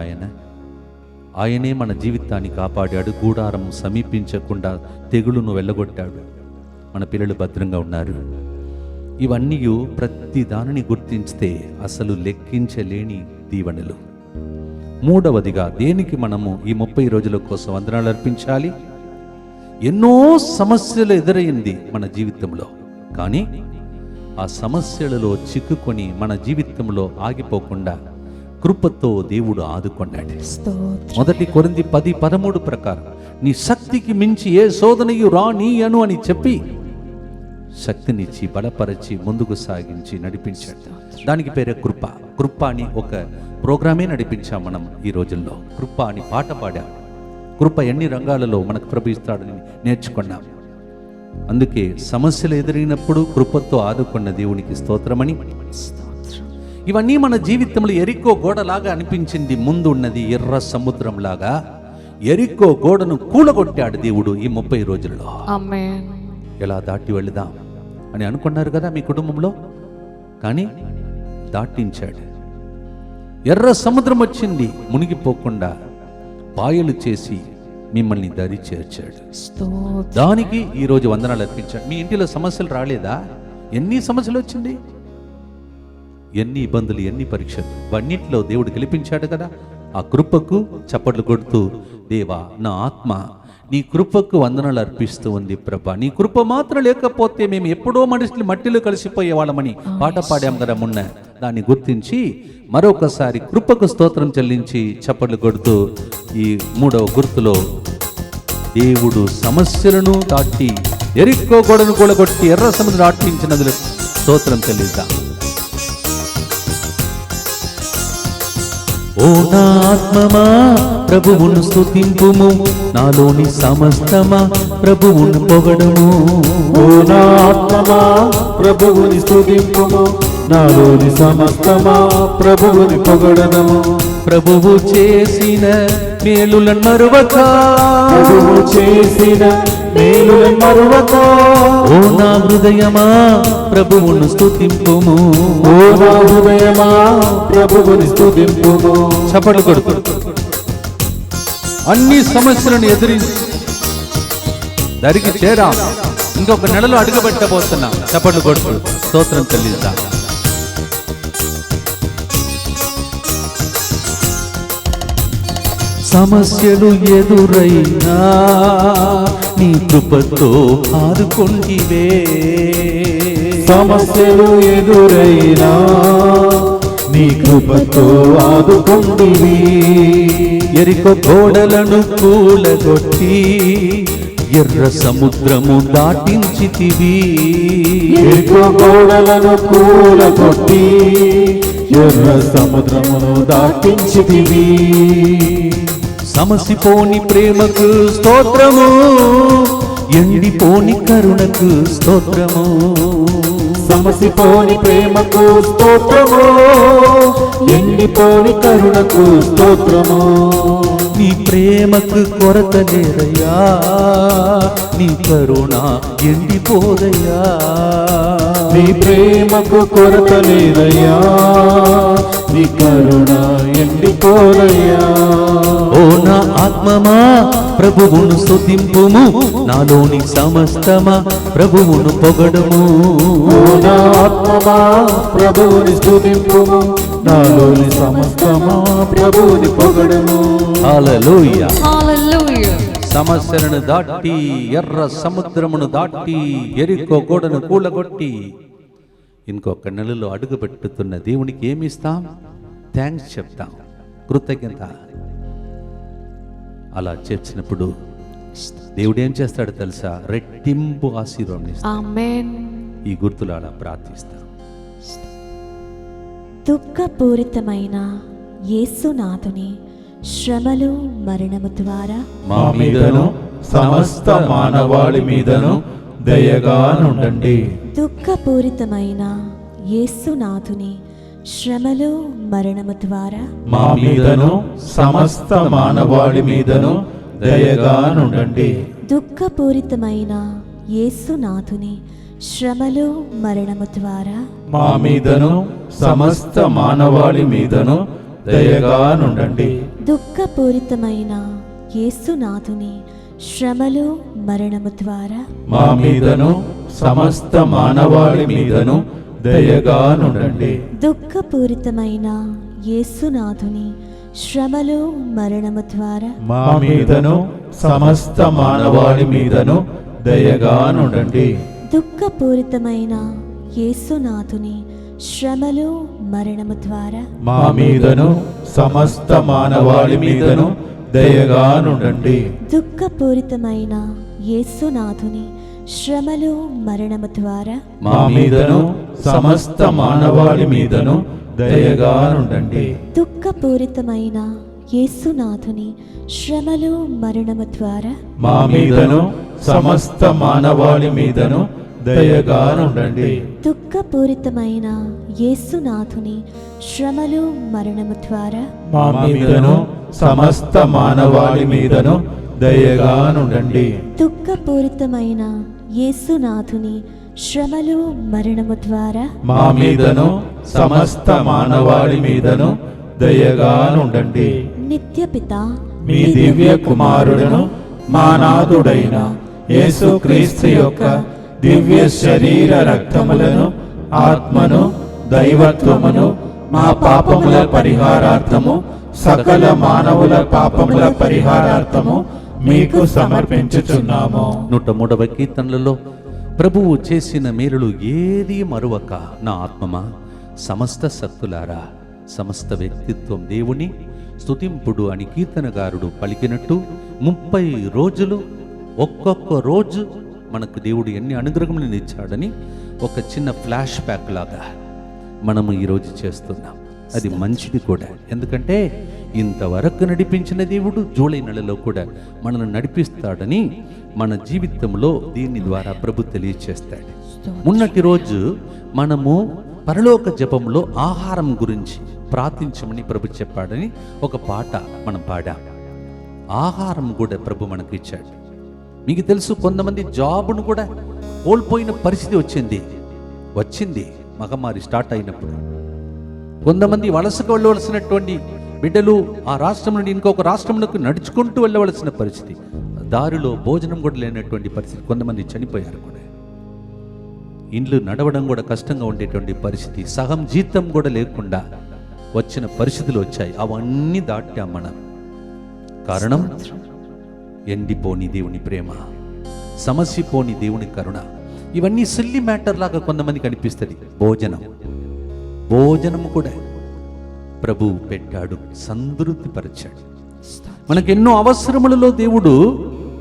ఆయనే మన జీవితాన్ని కాపాడాడు. గూడారం సమీపించకుండా తెగులును వెళ్ళగొట్టాడు. మన పిల్లలు భద్రంగా ఉన్నారు. ఇవన్నీ ప్రతి దానిని గుర్తించితే అసలు లెక్కించలేని దీవెనలు. మూడవదిగా దేనికి మనము ఈ 30 రోజుల కోసం వందనాలు అర్పించాలి? ఎన్నో సమస్యలు ఎదురైంది మన జీవితంలో, కానీ ఆ సమస్యలలో చిక్కుకొని మన జీవితంలో ఆగిపోకుండా కృపతో దేవుడు ఆదుకున్నాడు. మొదటి కొరింథీ 10:13 ప్రకారం నీ శక్తికి మించి ఏ శోధనయు రానీయను అని చెప్పి శక్తినిచ్చి బలపరచి ముందుకు సాగించి నడిపించాడు. దానికి పేరే కృప. కృప అని ఒక ప్రోగ్రామే నడిపించాం మనం ఈ రోజుల్లో. కృప అని పాట పాడాం. కృప ఎన్ని రంగాలలో మనకు ప్రభిస్తాడని నేర్చుకున్నాం. అందుకే సమస్యలు ఎదురైనప్పుడు కృపతో ఆదుకున్న దేవునికి స్తోత్రమని. ఇవన్నీ మన జీవితంలో ఎరికో గోడలాగా అనిపించింది. ముందు ఉన్నది ఎర్ర సముద్రం లాగా. ఎరికో గోడను కూలగొట్టాడు దేవుడు ఈ 30 రోజుల్లో. ఎలా దాటి వెళదాం అని అనుకున్నారు కదా మీ కుటుంబంలో, కానీ దాటించాడు. ఎర్ర సముద్రం వచ్చింది, మునిగిపోకుండా పాయలు చేసి మిమ్మల్ని దరి చేర్చాడు. దానికి ఈరోజు వందనాలు అర్పించాడు. మీ ఇంటిలో సమస్యలు రాలేదా? ఎన్ని సమస్యలు వచ్చింది, ఎన్ని ఇబ్బందులు, ఎన్ని పరీక్షలు, అన్నింటిలో దేవుడు గెలిపించాడు కదా. ఆ కృపకు చప్పట్లు కొడుతూ, దేవా నా ఆత్మ నీ కృపకు వందనాలు అర్పిస్తూ ఉంది ప్రభా. నీ కృప మాత్రం లేకపోతే మేము ఎప్పుడో మట్టిలో కలిసిపోయే వాళ్ళమని పాట పాడాం కదా మొన్న. దాన్ని గుర్తించి మరొకసారి కృపకు స్తోత్రం చెల్లించి చప్పట్లు కొడుతూ ఈ 3వ గుర్తులో దేవుడు సమస్యలను దాటి ఎరికో గోడను కూలగొట్టి ఎర్ర సముద్రం దాటించినందుకు స్తోత్రం చెల్లిద్దాం. ఓ నా ఆత్మమా ప్రభువును స్తుతింపుము, నాలోని సమస్తమా ప్రభువును పొగడుము. ఓ నా ఆత్మమా ప్రభువుని స్తుతింపుము, నాలోని సమస్తమా ప్రభువుని పొగడదము. ప్రభువు చేసిన మేలులను మరువక, ప్రభువు చేసిన మేలులను మరువక, ఓ నా హృదయమా ప్రభువును స్తుతింపుము. ఓ నా హృదయమా ప్రభువుని స్తుతింపుము. చప్పట్లు కొడుతూ అన్ని సమస్యలను ఎదిరించి దరికి చేరా. ఇంకొక నెలలో అడుగుపెట్టబోతున్నాం. చప్పట్లు కొడుతూ స్తోత్రం చెల్లిద్దాం. సమస్యలు ఎదురైనా నీ కృపతో ఆదుకొంటివే. సమస్యలు ఎదురైనా నీ కృపతో ఆదుకొంటివి. ఎరికో గోడలను కూలగొట్టి ఎర్ర సముద్రము దాటించితివి. ఎరికో గోడలను కూలగొట్టి ఎర్ర సముద్రమును దాటించితివి. సమసిపోని ప్రేమకు స్తోత్రము, ఎండిపోని కరుణకు స్తోత్రము. సమసిపోని ప్రేమకు స్తోత్రము, ఎండిపోని కరుణకు స్తోత్రము. నీ ప్రేమకు కొరత లేదయ్యా, నీ కరుణ ఎండిపోదయ్యా. నీ ప్రేమకు కొరత లేదయ్యా, నీ కరుణ ఎండిపోదయ్యా. ఓ నా ఆత్మమా ప్రభువును స్తుతింపుము, నాలోని సమస్తమా ప్రభువును పొగడుము. ఓ నా ఆత్మమా ప్రభువుని స్తుతింపుము, నాలోని సమస్తమా ప్రభువుని పొగడుము. హల్లెలూయా. Hallelujah. సమస్యలను దాటి ఎర్ర సముద్రమును దాటి ఎరికో గోడను కూలగొట్టి ఇంకొక నెలలో అడుగు పెట్టుతున్న దేవునికి ఏమి ఇస్తాం? థ్యాంక్స్ చెప్తాం, కృతజ్ఞత. అలా చేసినప్పుడు దేవుడు ఏం చేస్తాడో తెలుసా? రెట్టింపు ఆశీర్వాదం ఇస్తాడు. Amen. ఈ గుర్తులు అలా ప్రార్థిస్తాం. దుఃఖపూరితమైన యేసునాథుని శ్రమలు మరణము ద్వారా మా మీదను సమస్త మానవాళి మీదను దయగా నుండండి. దుఃఖపూరితమైన యేసునాథుని శ్రమలు మరణము ద్వారా మా మీదను సమస్త మానవాళి మీదను దయగా నుండండి. దుఃఖపూరితమైన యేసునాథుని శ్రమలు మరణము ద్వారా మా మీదను సమస్త మానవాళి మీదను దయగా నుండండి. దుఃఖపూరితమైన యేసునాథుని శ్రమలు మరణము ద్వారా మా మీదను సమస్త మానవాళి మీదను దయగా నుండండి. దుఃఖపూరితమైన యేసునాథుని శ్రమలు మరణము ద్వారా మా మీదను సమస్త మానవాళి మీదను దయగా నుండండి. దుఃఖపూరితమైన యేసునాథుని శ్రమలు మరణము ద్వారా మా మీదను సమస్త మానవాళి మీదను దయగా నుండండి. దుఃఖపూరితమైన యేసునాథుని శ్రమలు మరణము ద్వారా మా మీదను సమస్త మానవాళి మీదను దయగా నుండండి. దుఃఖపూరితమైన యేసునాథుని శ్రమలు మరణము ద్వారా మా మీదను సమస్త మానవాళి మీదను దయగా నుండండి. దుఃఖపూరితమైన యేసునాథుని శ్రమలు మరణము ద్వారా మా మీదను సమస్త మానవాళి మీదను దయగా నుండండి. దుఃఖపూరితమైన యేసునాథుని శ్రమలు మరణము ద్వారా మా మీదను సమస్త మానవాళి మీదను దయగా నుండండి. నిత్యపిత మీ దివ్య కుమారుడును మా నాథుడైన యేసుక్రీస్తు యొక్క దివ్య శరీర రక్తములను ఆత్మను దైవత్వమును మా పాపముల పరిహారార్థము సకల మానవుల పాపముల పరిహారార్థము మీకు సమర్పించుచున్నాము. 103వ కీర్తనలలో ప్రభువు చేసిన మేలులు ఏది మరువక నా ఆత్మమా సమస్త శక్తులారా సమస్త వ్యక్తిత్వం దేవుని స్తుతింపుడు అని కీర్తనగారుడు పలికినట్టు 30 రోజులు ఒక్కొక్క రోజు మనకు దేవుడు ఎన్ని అనుగ్రహములను ఇచ్చాడని ఒక చిన్న ఫ్లాష్ బ్యాక్ లాగా మనము ఈరోజు చేస్తున్నాం. అది మంచిది కూడా, ఎందుకంటే ఇంతవరకు నడిపించిన దేవుడు జూలై నెలలో కూడా మనల్ని నడిపిస్తాడని మన జీవితంలో దీని ద్వారా ప్రభు తెలియచేస్తాడు. మొన్నటి రోజు మనము పరలోక జపంలో ఆహారం గురించి ప్రార్థించమని ప్రభు చెప్పాడని ఒక పాట మనం పాడాం. ఆహారం కూడా ప్రభు మనకు ఇచ్చాడు. మీకు తెలుసు, కొంతమంది జాబును కూడా కోల్పోయిన పరిస్థితి వచ్చింది మహమ్మారి స్టార్ట్ అయినప్పుడు. కొంతమంది వలసకు వెళ్ళవలసినటువంటి బిడ్డలు ఆ రాష్ట్రం నుండి ఇంకొక రాష్ట్రంలోకి నడుచుకుంటూ వెళ్ళవలసిన పరిస్థితి, దారిలో భోజనం కూడా లేనటువంటి పరిస్థితి, కొంతమంది చనిపోయారు కూడా. ఇండ్లు నడవడం కూడా కష్టంగా ఉండేటువంటి పరిస్థితి, సగం జీతం కూడా లేకుండా వచ్చిన పరిస్థితులు వచ్చాయి. అవన్నీ దాటాం మనం. కారణం ఎండిపోని దేవుని ప్రేమ, సమస్యపోని దేవుని కరుణ. ఇవన్నీ సిల్లీ మ్యాటర్ లాగా కొంతమందికి అనిపిస్తుంది. భోజనము కూడా ప్రభు పెట్టాడు, సంతృప్తిపరిచాడు. మనకెన్నో అవసరములలో దేవుడు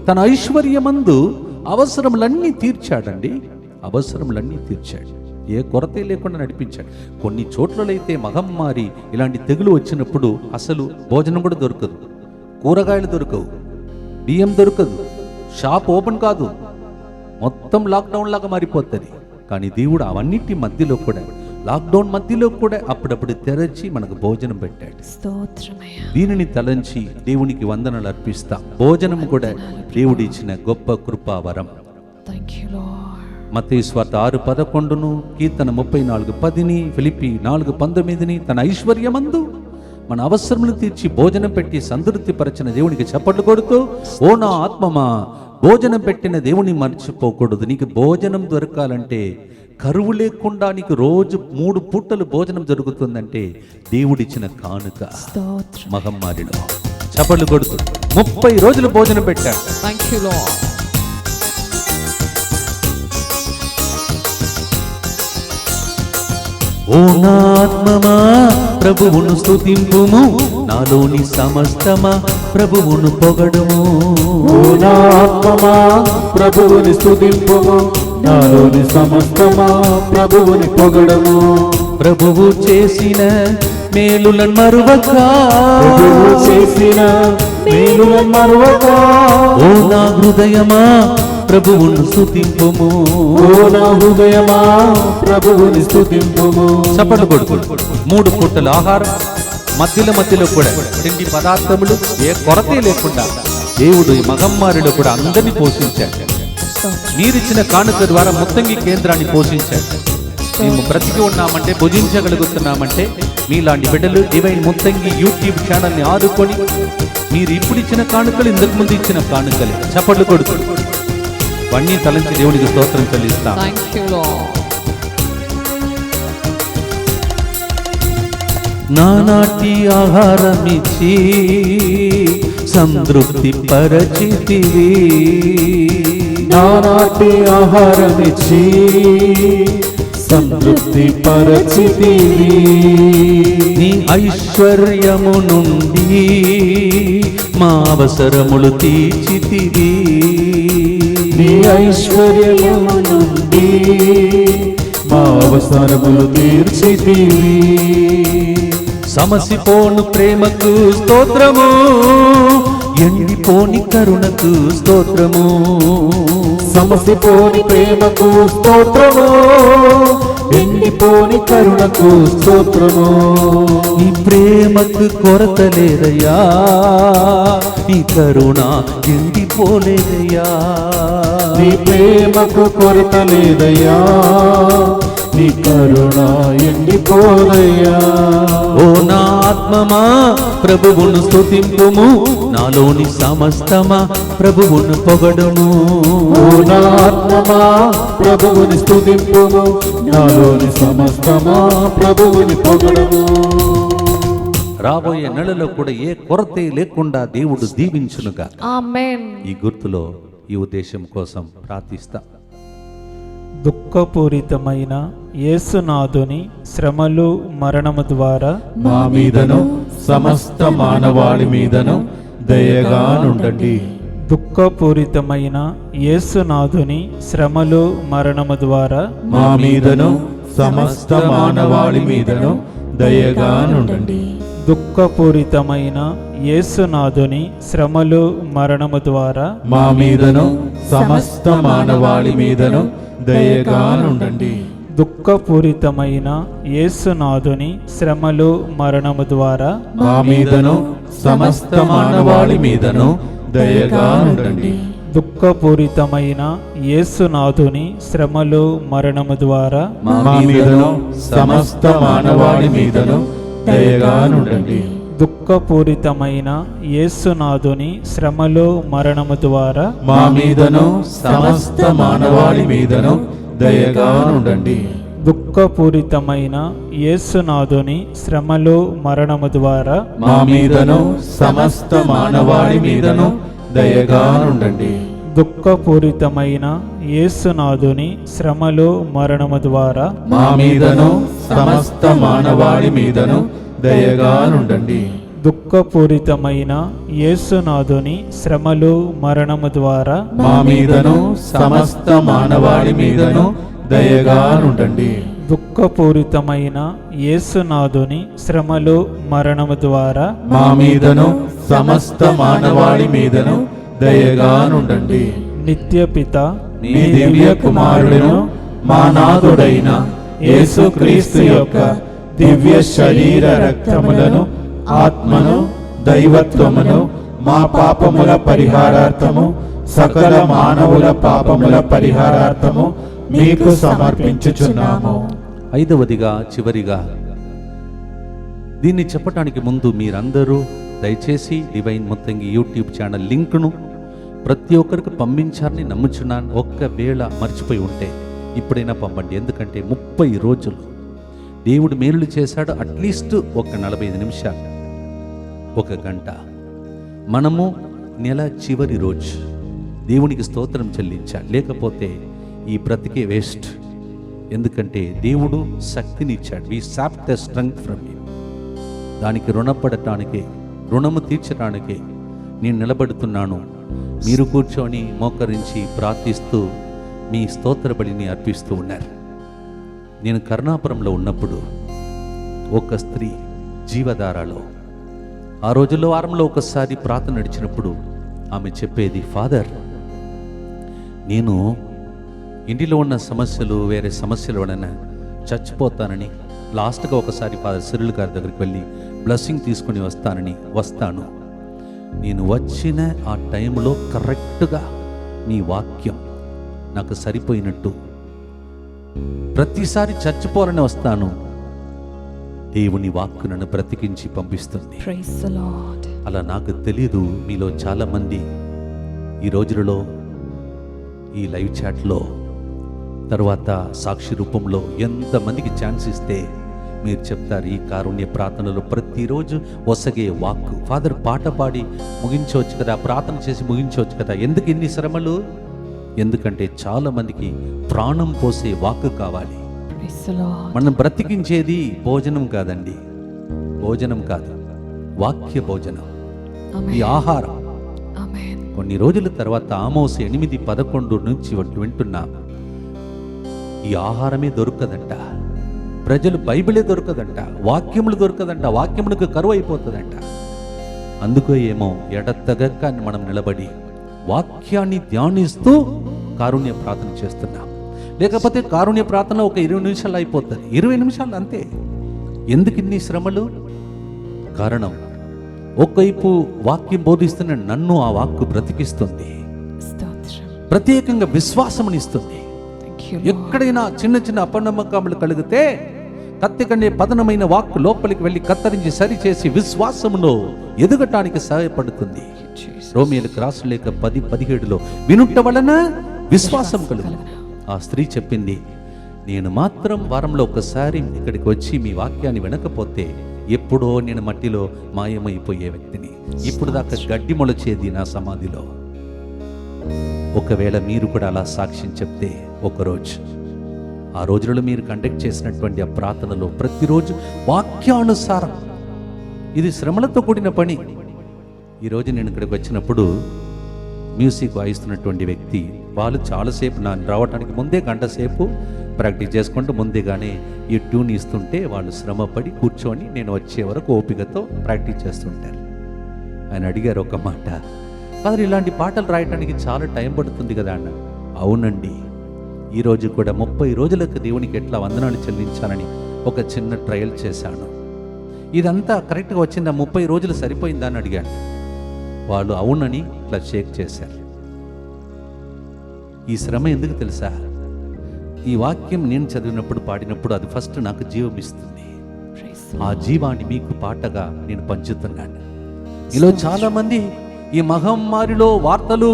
తన ఐశ్వర్యమందు అవసరములన్నీ తీర్చాడండి. అవసరములన్నీ తీర్చాడు, ఏ కొరత లేకుండా నడిపించాడు. కొన్ని చోట్లయితే మహమ్మారి ఇలాంటి తెగులు వచ్చినప్పుడు అసలు భోజనం కూడా దొరకదు, కూరగాయలు దొరకవు, బియ్యం దొరకదు, షాప్ ఓపెన్ కాదు, మొత్తం లాక్డౌన్ లాగా మారిపోతుంది. కానీ దేవుడు అవన్నిటి మధ్యలో కూడా, లాక్డౌన్ మధ్యలో కూడా అప్పుడప్పుడు తెరచి మనకు భోజనం పెట్టాడు. దీనిని తలంచి దేవునికి వందనలు అర్పిస్తాం. భోజనం కూడా దేవుడు ఇచ్చిన గొప్ప కృపావరం. మత్తయి సువార్త 6:11, కీర్తన 34:10, ఫిలిప్పీ 4:19 తన ఐశ్వర్యమందు మన అవసరములు తీర్చి భోజనం పెట్టి సంతృప్తిపరచిన దేవునికి చప్పట్లు కొడుతూ, ఓ నా ఆత్మమా భోజనం పెట్టిన దేవుని మర్చిపోకూడదు. నీకు భోజనం దొరకాలంటే, కరువు లేకుండా నీకు రోజు 3 పూటలు భోజనం జరుగుతుందంటే దేవుడిచ్చిన కానుక. మహమ్మారిలో చప్పట్లు కొడుతూ 30 రోజులు భోజనం పెట్టాడు. ఓ నా ఆత్మమా ప్రభువును స్తుతింపుము, నాలోని సమస్తమా ప్రభువును పొగడుము. ఓ నా ఆత్మమా ప్రభువుని స్తుతింపుము, నాలోని సమస్తమా ప్రభువుని పొగడుము. ప్రభువు చేసిన మేలులను మరువక, ప్రభువు చేసిన మేలులను మరువక, ఓ నా హృదయమా ప్రభువును స్తుతింపుము. ఓ నా హృదయమా ప్రభువుని స్తుతింపుము. చప్పట్లు కొడుకు. 3 పూటల ఆహారం, మధ్యలో కూడా తిండి పదార్థములు ఏ కొరతే లేకుండా దేవుడు ఈ మగమ్మారిలో కూడా అందరినీ పోషించాడు. మీరిచ్చిన కానుక ద్వారా ముత్తంగి కేంద్రాన్ని పోషించాడు. మేము బ్రతికి ఉన్నామంటే, భుజించగలుగుతున్నామంటే మీలాంటి బిడ్డలు డివైన్ ముత్తంగి యూట్యూబ్ ఛానల్ని ఆదుకొని మీరు ఇప్పుడు ఇచ్చిన కానుకలు ఇంతకు ముందు ఇచ్చిన కానుకలే. చప్పట్లు కొడుకు. వన్నీ తలంచి దేవునికి స్తోత్రం చెల్లిస్తాం. Thank you, Lord. నానాటి ఆహారమిచ్చి సంతృప్తి పరచితివి. నానాటి ఆహారమిచ్చి సంతృప్తి పరచితివి. నీ ఐశ్వర్యము నుండి మా అవసరములు తీర్చితివి. నీ ఐశ్వర్యము నుండి మా అవసరములు తీర్చితివి. సమసిపోను ప్రేమకు స్తోత్రము, ఎండిపోని కరుణకు స్తోత్రము. సమసిపోని ప్రేమకు స్తోత్రము, ఎండిపోని కరుణకు స్తోత్రము. నీ ప్రేమకు కొరత లేదయ్యా, నీ కరుణ ఎండిపోలేదయ్యా. నీ ప్రేమకు కొరత లేదయ్యా, నీ కరుణ ఎండిపోదయ్యా. ఓ నా ఆత్మమా ప్రభువును స్తుతింపుము, నాలోని సమస్తమా ప్రభువును పొగడుము. ఓ నా ఆత్మమా ప్రభువుని స్తుతింపుము, నాలోని సమస్తమా ప్రభువుని పొగడుము. రాబోయే నెలలో కూడా ఏ కొరతే లేకుండా దేవుడు దీవించునుగా. Amen. ఈ గుర్తులో ఈ ఉద్దేశం కోసం ప్రార్థిస్తా. దుఃఖపూరితమైన యేసునాథుని శ్రమలు మరణము ద్వారా మా మీదను సమస్త మానవాళి మీదను దయగా నుండండి. దుఃఖపూరితమైన యేసునాథుని శ్రమలు మరణము ద్వారా మా మీదను సమస్త మానవాళి మీదను దయగా నుండండి. దుఃఖపూరితమైన యేసునాథుని శ్రమలు మరణము ద్వారా మా మీదను సమస్త మానవాళి మీదను దయగా నుండండి. దుఃఖపూరితమైన యేసునాథుని శ్రమలు మరణము ద్వారా మా మీదను సమస్త మానవాళి మీదను దయగా నుండండి. దుఃఖపూరితమైన యేసునాథుని శ్రమలు మరణము ద్వారా మా మీదను సమస్త మానవాళి మీదను దయగా నుండండి. దుఃఖపూరితమైన యేసునాథుని శ్రమలు మరణము ద్వారా మా మీదను సమస్త మానవాళి మీదను దయగా నుండండి. దుఃఖపూరితమైన యేసునాథుని శ్రమలు మరణము ద్వారా మా మీదను సమస్త మానవాళి మీదను దయగా నుండండి. దుఃఖపూరితమైన యేసునాథుని శ్రమలు మరణము ద్వారా మా మీదను సమస్త మానవాళి మీదను దయగా నుండండి. దుఃఖపూరితమైన యేసునాథుని శ్రమలు మరణము ద్వారా మా మీదను సమస్త మానవాళి మీదను దయగా నుండండి. దుఃఖపూరితమైన యేసునాథుని శ్రమలు మరణము ద్వారా మా మీదను సమస్త మానవాళి మీదను దయగా నుండండి. నిత్యపిత నీ దివ్య కుమారుడును మా నాథుడైన యేసుక్రీస్తు యొక్క దివ్య శరీర రక్తములను, ఆత్మను, దైవత్వమును మా పాపముల పరిహారార్థము, సకల మానవుల పాపముల పరిహారార్థము మీకు సమర్పించుచున్నాము. 5వదిగా చివరిగా దీన్ని చెప్పటానికి ముందు మీరందరూ దయచేసి డివైన్ ముత్తంగి యూట్యూబ్ ఛానల్ లింక్ను ప్రతి ఒక్కరికి పంపించాలని నమ్ముచున్నాను. ఒక్కవేళ మర్చిపోయి ఉంటే ఇప్పుడైనా పంపండి. ఎందుకంటే 30 రోజులు దేవుడు మేలులు చేశాడు. అట్లీస్ట్ ఒక 45 నిమిషాలు, 1 గంట మనము నెల చివరి రోజు దేవునికి స్తోత్రం చెల్లించాలి. లేకపోతే ఈ బ్రతికే వేస్ట్. ఎందుకంటే దేవుడు శక్తిని ఇచ్చాడు. వి సాప్ ద స్ట్రెంగ్త్ ఫ్రమ్ హిమ్. దానికి రుణపడటానికే, రుణము తీర్చడానికే నేను నిలబడుతున్నాను. మీరు కూర్చొని మోకరించి ప్రార్థిస్తూ మీ స్తోత్ర బలిని అర్పిస్తూ ఉన్నారు. నేను కరుణాపురంలో ఉన్నప్పుడు ఒక స్త్రీ జీవధారలో, ఆ రోజుల్లో వారంలో ఒకసారి ప్రార్థన నడిచినప్పుడు ఆమె చెప్పేది, ఫాదర్ నేను ఇంటిలో ఉన్న సమస్యలు వేరే సమస్యల వలన చచ్చిపోతానని లాస్ట్గా ఒకసారి ఫాదర్ సిరిల్ గారి దగ్గరికి వెళ్ళి బ్లెస్సింగ్ తీసుకుని వస్తాను. నేను వచ్చిన ఆ టైంలో కరెక్ట్గా మీ వాక్యం నాకు సరిపోయినట్టు, ప్రతిసారి చచ్చిపోవాలని వస్తాను, దేవుని వాక్కు నన్ను బ్రతికించి పంపిస్తుంది. Praise the Lord. అలా నాకు తెలీదు మీలో చాలామంది ఈ రోజులలో ఈ లైవ్ చాట్లో తర్వాత సాక్షి రూపంలో ఎంతమందికి ఛాన్స్ ఇస్తే మీరు చెప్తారు ఈ కారుణ్య ప్రార్థనలో ప్రతిరోజు వసగే వాక్కు. ఫాదర్ పాట పాడి ముగించవచ్చు కదా, ప్రార్థన చేసి ముగించవచ్చు కదా, ఎందుకు ఇన్ని శ్రమలు? ఎందుకంటే చాలామందికి ప్రాణం పోసే వాక్కు కావాలి. Praise the Lord. మనం బ్రతికించేది భోజనం కాదండి, భోజనం కాదు, వాక్య భోజనం, ఈ Amen. ఆహారం. Amen. కొన్ని రోజుల తర్వాత ఆమోసు 8:11 నుంచి వింటున్నా, ఈ ఆహారమే దొరకదంట, ప్రజలు బైబిలే దొరకదంట, వాక్యములు దొరకదంట, వాక్యములకు కరువు అయిపోతుందంట. అందుకో ఏమో ఎడతెగక మనం నిలబడి వాక్యాన్ని ధ్యానిస్తూ కారుణ్య ప్రార్థన చేస్తున్నాం. లేకపోతే కారుణ్య ప్రార్థన ఒక 20 నిమిషాలు అయిపోతుంది, 20 నిమిషాలు అంతే. ఎందుకు ఇన్ని శ్రమలు? కారణం ఒకవైపు వాక్యం బోధిస్తున్న నన్ను ఆ వాక్కు బ్రతికిస్తుంది, స్తోత్రం. ప్రత్యేకంగా విశ్వాసమునిస్తుంది. Thank you, Lord. ఎక్కడైనా చిన్న చిన్న అపనమ్మకములు కలిగితే కత్తికండే పదనమైన వాక్కు లోపలికి వెళ్ళి కత్తరించి సరిచేసి విశ్వాసములో ఎదగటానికి సహాయపడుతుంది. Jesus. రోమియోలకు రాసిన లేఖ 10:17 వినుట వలన విశ్వాసం కలుగును. ఆ స్త్రీ చెప్పింది, నేను మాత్రం వారంలో ఒకసారి ఇక్కడికి వచ్చి మీ వాక్యాన్ని వినకపోతే ఎప్పుడో నేను మట్టిలో మాయమైపోయే వ్యక్తిని, ఇప్పుడు దాకా గడ్డి మొలచేది నా సమాధిలో. ఒకవేళ మీరు కూడా అలా సాక్ష్యం చెప్తే ఒకరోజు ఆ రోజులలో మీరు కండక్ట్ చేసినటువంటి ఆ ప్రార్థనలో ప్రతిరోజు వాక్యానుసారం, ఇది శ్రమలతో కూడిన పని. ఈరోజు నేను ఇక్కడికి వచ్చినప్పుడు మ్యూజిక్ వాయిస్తున్నటువంటి వ్యక్తి వాళ్ళు చాలాసేపు నా రావడానికి ముందే గంట సేపు ప్రాక్టీస్ చేసుకుంటూ ముందేగానే ఈ ట్యూన్ ఇస్తుంటే వాళ్ళు శ్రమపడి కూర్చొని నేను వచ్చే వరకు ఓపికతో ప్రాక్టీస్ చేస్తుంటారు. ఆయన అడిగారు ఒక మాట, ఫాదర్ ఇలాంటి పాటలు రాయడానికి చాలా టైం పడుతుంది కదా అన్న. అవునండి, ఈరోజు కూడా 30 రోజులకు దేవునికి ఎట్లా వందనాలు చెల్లించాలని ఒక చిన్న ట్రయల్ చేశాను. ఇదంతా కరెక్ట్గా వచ్చిందా, 30 రోజులు సరిపోయిందా అని అడిగాను. వాళ్ళు అవునని ఇట్లా షేక్ చేశారు. ఈ శ్రమ ఎందుకు తెలుసా? ఈ వాక్యం నేను చదివినప్పుడు పాడినప్పుడు అది ఫస్ట్ నాకు జీవం ఇస్తుంది. Praise the ఆ Lord. జీవాన్ని మీకు పాటగా నేను పంచుతున్నాను. ఈలో చాలా మంది ఈ మహమ్మారిలో వార్తలు,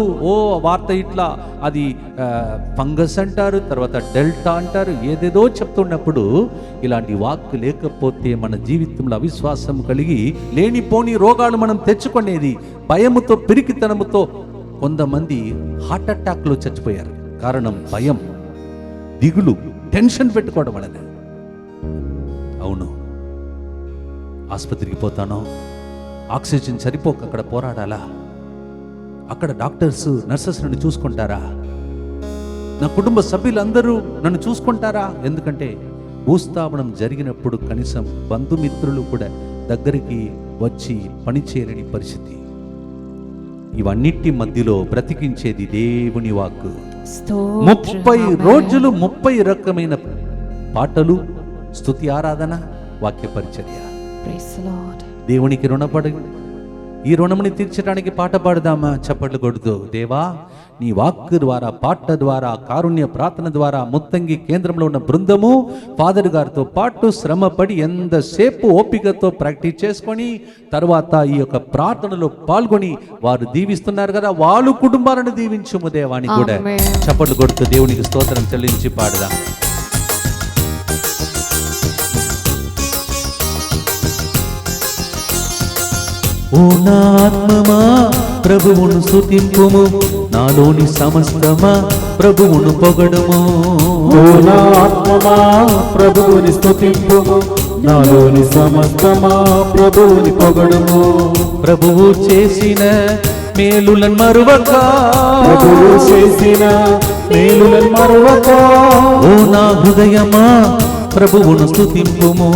వార్త ఇట్లా అది ఫంగస్ అంటారు, తర్వాత డెల్టా అంటారు, ఏదేదో చెప్తున్నప్పుడు ఇలాంటి వాక్కు లేకపోతే మన జీవితంలో అవిశ్వాసం కలిగి లేనిపోని రోగాలు మనం తెచ్చుకునేది. భయముతో పిరికితనముతో కొంతమంది హార్ట్ అటాక్లో చచ్చిపోయారు. కారణం భయం, దిగులు, టెన్షన్ పెట్టుకోవడం వలన. అవును, ఆసుపత్రికి పోతాను, ఆక్సిజన్ సరిపోక అక్కడ పోరాడాలా, అక్కడ డాక్టర్స్ నర్సెస్ నన్ను చూసుకుంటారా, నా కుటుంబ సభ్యులందరూ నన్ను చూసుకుంటారా? ఎందుకంటే భూస్థాపనం జరిగినప్పుడు కనీసం బంధుమిత్రులు కూడా దగ్గరికి వచ్చి పనిచేయలేని పరిస్థితి. ఇవన్నిటి మధ్యలో బ్రతికించేది దేవుని వాక్కు. స్తోత్రం. 30 Amen. రోజులు 30 రకమైన పాటలు, స్తుతి, ఆరాధన, వాక్య పరిచర్య. Praise the Lord. దేవునికి రుణపడి ఈ రుణముని తీర్చడానికి పాట పాడదామా? చప్పట్లు కొడుతూ, దేవా నీ వాక్కు ద్వారా, పాట ద్వారా, కారుణ్య ప్రార్థన ద్వారా ముత్తంగి కేంద్రంలో ఉన్న బృందము ఫాదర్ గారితో పాటు శ్రమపడి ఎంతసేపు ఓపికతో ప్రాక్టీస్ చేసుకొని తర్వాత ఈ యొక్క ప్రార్థనలో పాల్గొని వారు దీవిస్తున్నారు కదా, వాళ్ళు కుటుంబాలను దీవించుము దేవాని కూడా. Amen. చప్పట్లు కొడుతూ దేవునికి స్తోత్రం చెల్లించి పాడదాం. ఓ నా ఆత్మమా ప్రభువును స్తుతింపుము, నాలోని సమస్తమా ప్రభువును పొగడుము. ఓ నా ఆత్మమా ప్రభువుని స్తుతింపుము, నాలోని సమస్తమా ప్రభువుని పొగడుము. ప్రభువు చేసిన మేలులను మరువక, ప్రభువు చేసిన మేలులను మరువక, ఓ నా హృదయమా ప్రభువును స్తుతింపుము.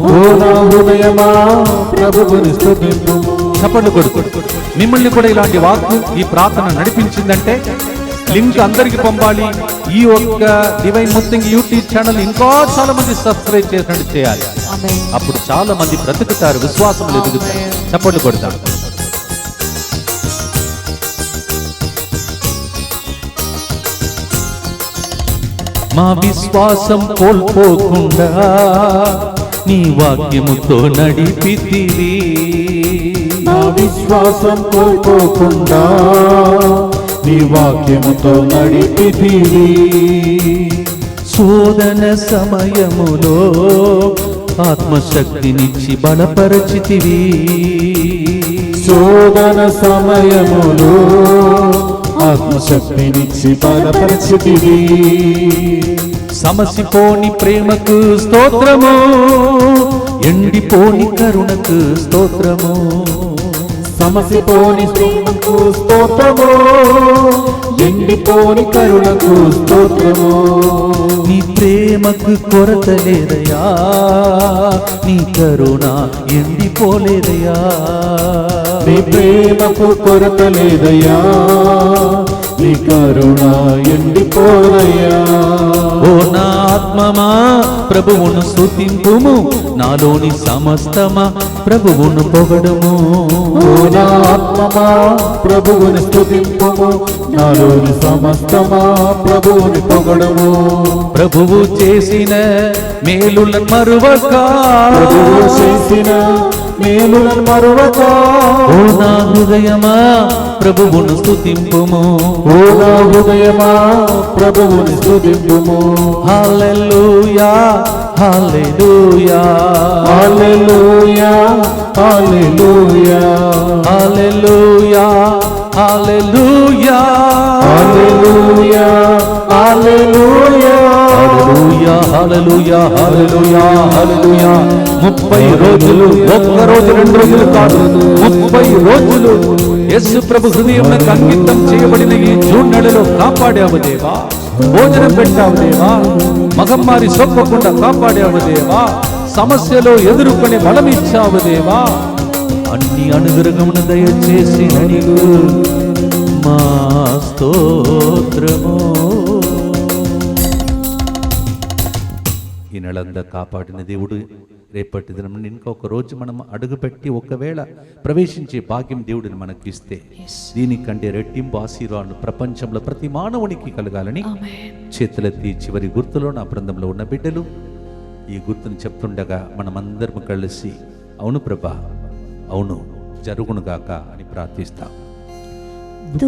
ఓ నా హృదయమా ప్రభువుని స్తుతింపుము. చప్పట్లు కొడుకు. మిమ్మల్ని కూడా ఇలాంటి వాక్కు, ఈ ప్రార్థన నడిపించిందంటే లింక్ అందరికి పంపాలి. ఈ ఒక్క డివైన్ ముత్తంగి యూట్యూబ్ ఛానల్ ఇంకా చాలా మంది సబ్స్క్రైబ్ చేసినట్టు చేయాలి. Amen. అప్పుడు చాలా మంది బ్రతుకుతారు, విశ్వాసంలో ఎదుగుతారు. చప్పట్లు కొడతారు. మా విశ్వాసం కోల్పోకుండా నీ వాక్యముతో నడిపితివి. నా విశ్వాసం కోల్పోకుండా నీ వాక్యముతో నడిపితివి. శోధన సమయములో ఆత్మశక్తినిచ్చి బలపరచితివి. శోధన సమయములో ఆత్మశక్తినిచ్చి బలపరచితివి. సమసిపోని ప్రేమకు స్తోత్రము, ఎండిపోని కరుణకు స్తోత్రము. సమసిపోని ప్రేమకు స్తోత్రము, ఎండిపోని కరుణకు స్తోత్రము. నీ ప్రేమకు కొరత లేదయా, నీ కరుణ ఎండిపోలేదయా. నీ ప్రేమకు కొరత లేదయ్యా, నీ కరుణ ఎండిపోదయ్యా. ఓ నా ఆత్మమా ప్రభువును స్తుతింపుము, నాలోని సమస్తమా ప్రభువును పొగడుము. ఓ నా ఆత్మమా ప్రభువుని స్తుతింపుము, నాలోని సమస్తమా ప్రభువుని పొగడుము. ప్రభువు చేసిన మేలులను మరువక, ప్రభువు చేసిన మేలులను మరువక. ఓ నా హృదయమా ప్రభువును స్తుతింపుము. ఓ నా హృదయమా ప్రభువుని స్తుతింపుము. హల్లెలూయా హల్లెలూయా హల్లెలూయా హల్లెలూయా హల్లెలూయా హల్లెలూయా హల్లెలూయా హల్లెలూయా హల్లెలూయా హల్లెలూయా హల్లెలూయా హల్లెలూయా. 30 రోజులు, ఒక్క రోజు 2 రోజులు కాదు, 30 రోజులు యేసు ప్రభు హృదయంలో అంకితం చేయబడిన ఈ జూన్ నెలలో కాపాడావు దేవా. భోజనం పెట్టావు దేవా, మగమ్మారి సొక్కకుండా కాపాడావు దేవా, సమస్యలో ఎదుర్కొనే బలం ఇచ్చావు దేవా. అన్ని అనుగ్రహమును దయచేసి నీకు మా స్తోత్రము. ఈ నెలంతా కాపాడిన దేవుడు రేపటి దినం ఇంకొక రోజు మనం అడుగుపెట్టి ఒకవేళ ప్రవేశించే భాగ్యం దేవుడిని మనకి ఇస్తే దీనికంటే రెట్టింపు ఆశీర్వాదాలు ప్రపంచంలో ప్రతి మానవునికి కలగాలని చేతులెత్తి చివరి గుర్తులో నా బృందంలో ఉన్న బిడ్డలు ఈ గుర్తుని చెప్తుండగా మనమందరం కలిసి అవును ప్రభా, అవును జరుగునుగాక అని ప్రార్థిస్తాం.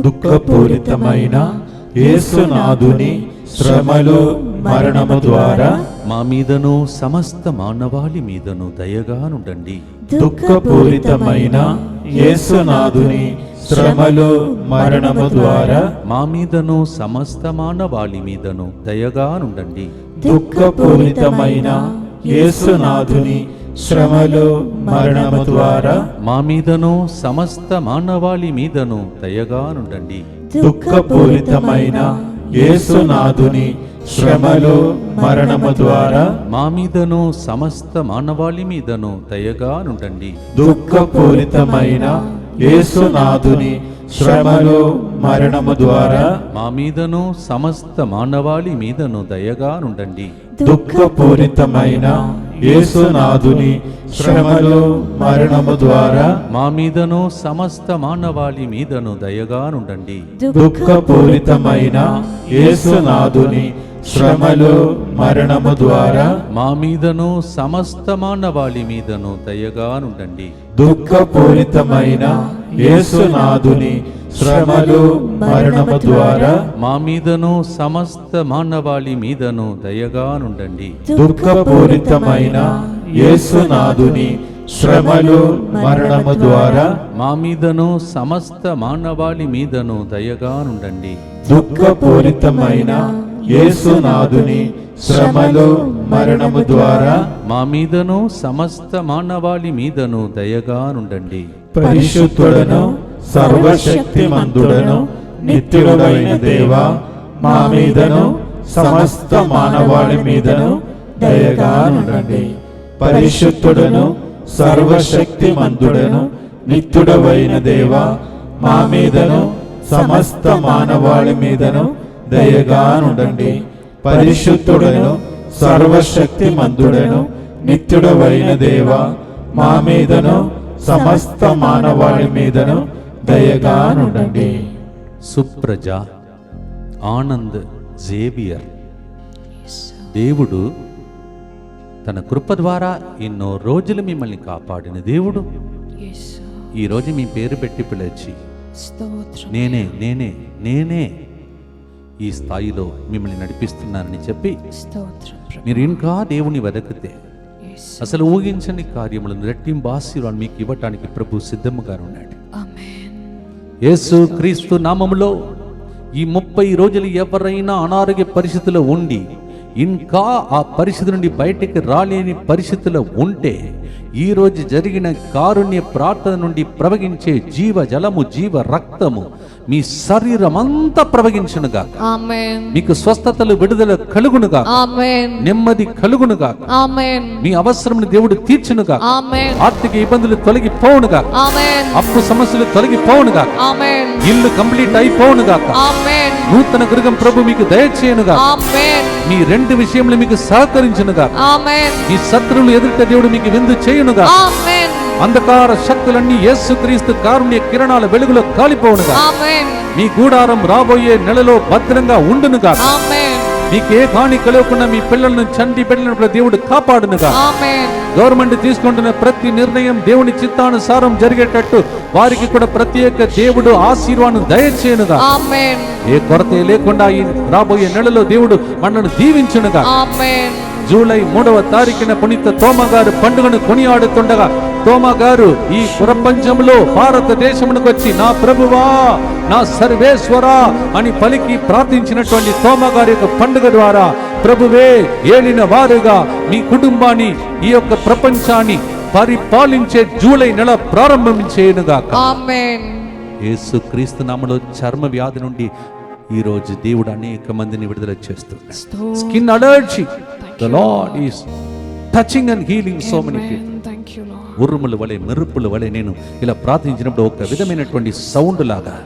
దుఃఖపూరితమైన యేసునాథుని శ్రమలు మరణము ద్వారా మా మీదను సమస్త మానవాళి మీదను దయగానుండండి. దుఃఖపూరితమైన యేసునాథుని శ్రమలు మరణము ద్వారా మా మీదను సమస్త మానవాళి మీదను దయగానుండండి. దుఃఖపూరితమైన యేసునాథుని శ్రమలు మరణము ద్వారా మా మీదను సమస్త మానవాళి మీదను దయగానుండండి. దుఃఖపూరితమైన యేసునాథుని శ్రమలు మరణము ద్వారా మా మీదను సమస్త మానవాళి మీదను దయగానుండండి. దుఃఖపూరితమైన యేసునాథుని శ్రమలు మరణము ద్వారా మా మీదను సమస్త మానవాళి మీదను దయగానుండండి. దుఃఖపూరితమైన యేసునాథుని శ్రమలు మరణము ద్వారా మా మీదను సమస్త మానవాళి మీదను దయగానుండండి. దుఃఖపూరితమైన యేసునాథుని శ్రమలు మరణము ద్వారా మా మీదను సమస్త మానవాళి మీదను దయగానుండండి. దుఃఖపూరితమైన యేసునాథుని శ్రమలు మరణము ద్వారా మా మీదను సమస్త మానవాళి మీదను దయగానుండండి. దుఃఖపూరితమైన యేసునాథుని శ్రమలు మరణము ద్వారా మా మీదను సమస్త మానవాళి మీదను దయగానుండండి. దుఃఖపూరితమైన యేసునాథుని శ్రమలు మరణము ద్వారా మా మీదను సమస్త మానవాళి మీదను దయగానుండండి. పరిశుద్ధుడను సర్వశక్తిమంతుడను నిత్యుడైన దేవా, మా మీదను సమస్త మానవాళి మీదను దయగానుండండి. పరిశుద్ధుడను సర్వశక్తిమంతుడను నిత్యుడవైన దేవా, మా మీదను సమస్త మానవాళి మీదను దయగా నుండండి. పరిశుద్ధుడను సర్వశక్తిమంతుడను నిత్యుడవైన దేవా, మా మీదను సమస్త మానవాళి మీదను దయగా నుండండి. సుప్రజ, ఆనంద్, జేవియర్, దేవుడు తన కృప ద్వారా ఎన్నో రోజులు మిమ్మల్ని కాపాడిన దేవుడు యేసు ఈరోజు మీ పేరు పెట్టి పిలిచి స్తోత్రం. నేనే నేనే నేనే ఈ స్థాయిలో మిమ్మల్ని నడిపిస్తున్నానని చెప్పి స్తోత్రం ప్రభు. మీరు ఇంకా దేవుని వెదకితే యేసు అసలు ఊహించని కార్యములను రెట్టింపు ఆశీర్వాదం మీకు ఇవ్వటానికి ప్రభు సిద్ధముగా ఉన్నాడు. ఆమేన్. యేసు క్రీస్తు నామములో ఈ 30 రోజులు ఎవరైనా అనారోగ్య పరిస్థితిలో ఉండి ఇంకా ఆ పరిస్థితి నుండి బయటికి రాలేని పరిస్థితిలో ఉంటే ఈ రోజు జరిగిన కారుణ్య ప్రార్థన నుండి ప్రవహించే జీవ జలము, జీవ రక్తము మీ శరీరం అంతా ప్రవహించునుగా. ఆమేన్. మీకు స్వస్థతలు, విడుదల కలుగునుగా. ఆమేన్. నెమ్మది కలుగునుగా. ఆమేన్. మీ అవసరమును దేవుడు తీర్చునుగా. ఆమేన్. ఆర్థిక ఇబ్బందులు తొలగిపోవునుగా. ఆమేన్. అప్పు సమస్యలు తొలగిపోవునుగా. ఆమేన్. ఇల్లు కంప్లీట్ అయిపోవునుగా. ఆమేన్. నూతన గృహం ప్రభు మీకు దయచేయునుగా. ఆమేన్. మీ 2 విషయములు మీకు సహకరించునుగా. ఆమేన్. మీ శత్రువులు ఎదుట దేవుడు మీకు విందు చేయునుగా. ఆమేన్. అంధకార శక్తులన్నీ యేసుక్రీస్తు కారుణ్య కిరణాల వెలుగులో కాలిపోవునుగా. ఆమేన్. మీ గూడారం రాబోయే నెలలో భద్రంగా ఉండునుగా. ఆమేన్. మీకే హాని కలగకుండా మీ పిల్లలను చంటి బిడ్డలను దేవుడు కాపాడునుగా. ఆమేన్. గవర్నమెంట్ తీసుకుంటున్న ప్రతి నిర్ణయం దేవుని చిత్తానుసారం జరిగేటట్టు వారికి కూడా ప్రత్యేక దేవుడు ఆశీర్వాదం దయచేయునుగా. ఆమేన్. ఏ కొరత లేకుండా ఈ రాబోయే నెలలో దేవుడు మనల్ని దీవించునుగా. ఆమేన్. జూలై 3వ తారీఖున పునీత తోమా గారు పండుగను కొనియాడుతుండగా తోమా గారు ఈ ప్రపంచంలో భారతదేశమునకు వచ్చి నా ప్రభువా, నా సర్వేశ్వరా అని పలికి ప్రార్థించినటువంటి తోమా గారి యొక్క పండుగ ద్వారా ప్రభువే ఏలిన వారుగా మీ కుటుంబాన్ని, ఈ యొక్క ప్రపంచాన్ని పరిపాలించే జూలై నెల ప్రారంభించేనుగా. ఆమేన్. యేసు క్రీస్తు నామములో చర్మ వ్యాధి నుండి ఈ రోజు దేవుడు అనేక మందిని విడుదల చేస్తున్నాడు. Skin allergy, the Lord is touching and healing so many people. Thank you Lord. ఉరుముల వలె, మెరుపుల వలె నేను ఇలా ప్రార్థించినప్పుడు ఒక విధమైనటువంటి సౌండ్ లాగా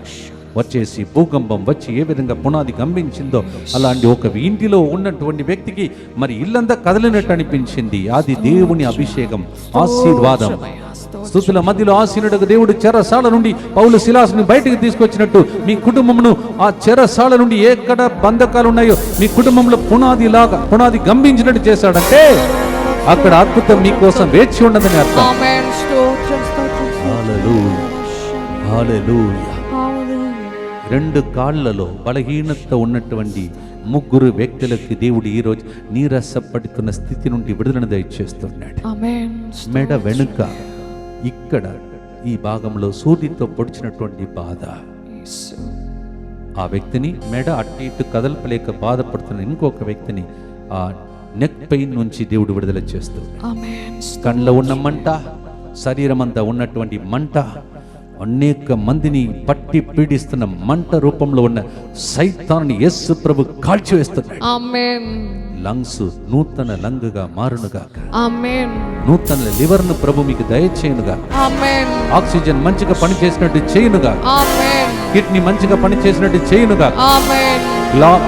వచ్చేసి భూకంపం వచ్చి ఏ విధంగా పునాది కంపించిందో అలాంటి ఒక ఇంటిలో ఉన్నటువంటి వ్యక్తికి మరి ఇల్లంతా కదిలినట్టు అనిపించింది. అది దేవుని అభిషేకం, ఆశీర్వాదం. స్తుతుల మధ్యలో ఆసీనుడకు దేవుడు చెరసాల నుండి పౌలు శిలాసుని బయటికి తీసుకొచ్చినట్టు మీ కుటుంబమును ఆ చెరసాల నుండి ఎక్కడ బంధకాలు ఉన్నాయో మీ కుటుంబంలో పునాది గంభించినట్టు చేశాడంటే అక్కడ అద్భుతం మీకోసం వేచి ఉండదని అర్థం. ఆమేన్. స్తోత్రం, స్తోత్రం, హల్లెలూయా, హల్లెలూయా. హల్లెలూయా. 2 కాళ్ళలో బలహీనత ఉన్నటువంటి 3 వ్యక్తులకి దేవుడు ఈ రోజు నీరసపడుతున్న స్థితి నుండి విడుదల దయచేస్తున్నాడు. ఆమేన్. మెడ వెనుక ఇక్కడ ఈ భాగంలో సూదితో పొడిచినటువంటి బాధ, యేసు. ఆ వ్యక్తిని మెడ అటు ఇటు కదలపలేక బాధపడుతున్న ఇంకొక వ్యక్తిని ఆ నెక్ పెయిన్ నుంచి దేవుడు విడుదల చేస్తున్నాడు. ఆమేన్. కళ్ళలో ఉన్న మంట, శరీరం అంతా ఉన్నటువంటి మంట, అనేక మందిని పట్టి పీడిస్తున్న మంట రూపంలో ఉన్న సైతాన్ని యేసు ప్రభు కాల్చివేస్తున్నాడు. ఆమేన్. లంగ్స్ నూతన లంగుగా మారునుగా. ఆమేన్. నూతన లివర్ ను ప్రభు మీకు దయచేయునుగా. ఆమేన్. ఆక్సిజన్ మంచిగా పనిచేసినట్టు చేయునుగా. ఆమేన్. కిడ్నీ మంచిగా పనిచేసినట్టు చేయునుగా. ఆమేన్.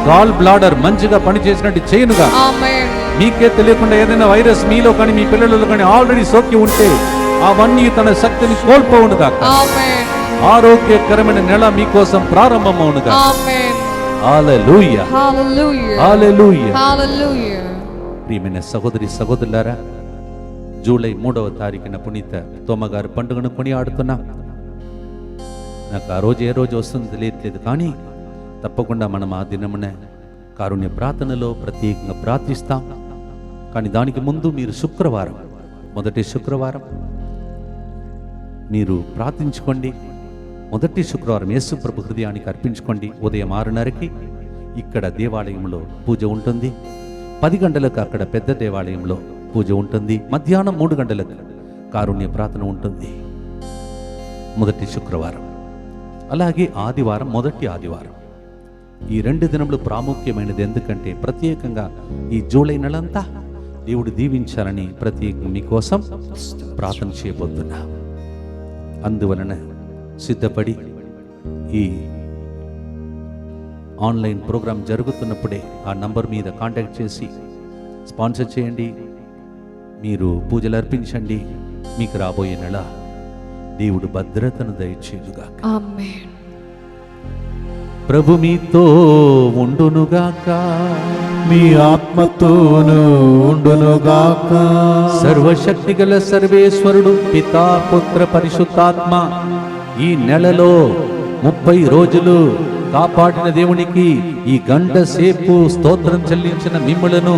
గాల్ బ్లాడర్ మంచిగా పనిచేసినట్టు చేయునుగా. ఆమేన్. మీకే తెలియకుండా ఏదైనా వైరస్ మీలో కానీ మీ పిల్లలలో కానీ ఆల్రెడీ సోకి ఉంటే అవన్నీ తన శక్తిని కోల్పోవునుగా. ఆమేన్. ఆరోగ్యకరమైన నెల మీకోసం ప్రారంభమవునుగా. ఆమేన్. హల్లెలూయా, హల్లెలూయా. హల్లెలూయా. హల్లెలూయా. ప్రియమైన సహోదరి సహోదరులారా, జూలై 3వ తారీఖున పునీత తోమ గారి పండుగను కొనియాడుతున్నా. నాకు ఆ రోజు ఏ రోజు వస్తుందో తెలియట్లేదు, కానీ తప్పకుండా మనం ఆ దినమున కారుణ్య ప్రార్థనలో ప్రత్యేకంగా ప్రార్థిస్తాం. కానీ దానికి ముందు మీరు శుక్రవారం, మొదటి శుక్రవారం మీరు ప్రార్థించుకోండి. మొదటి శుక్రవారం యేసు ప్రభు హృదయానికి అర్పించుకోండి. ఉదయం 6:30కి ఇక్కడ దేవాలయంలో పూజ ఉంటుంది. 10 గంటలకు అక్కడ పెద్ద దేవాలయంలో పూజ ఉంటుంది. మధ్యాహ్నం 3 గంటలకు కారుణ్య ప్రార్థన ఉంటుంది మొదటి శుక్రవారం. అలాగే ఆదివారం, మొదటి ఆదివారం. ఈ 2 దినములు ప్రాముఖ్యమైనది. ఎందుకంటే ప్రత్యేకంగా ఈ జూలై నెలంతా దేవుడు దీవించాలని ప్రత్యేకంగా మీకోసం ప్రార్థన చేయబోతున్నా. అందువలన సిద్ధపడి ఈ ఆన్లైన్ ప్రోగ్రాం జరుగుతున్నప్పుడే ఆ నంబర్ మీద కాంటాక్ట్ చేసి స్పాన్సర్ చేయండి. మీరు పూజలు అర్పించండి. మీకు రాబోయే నెల దేవుడు భద్రతను దయచేయుగాక. Amen. ప్రభు మీతో ఉండునుగాక. మీ ఆత్మతోను ఉండునుగాక. సర్వశక్తి గల సర్వేశ్వరుడు పితా పుత్ర పరిశుద్ధాత్మ ఈ నెలలో 30 రోజులు కాపాడిన దేవునికి ఈ గంట సేపు స్తోత్రం చెల్లించిన మిమ్ములను,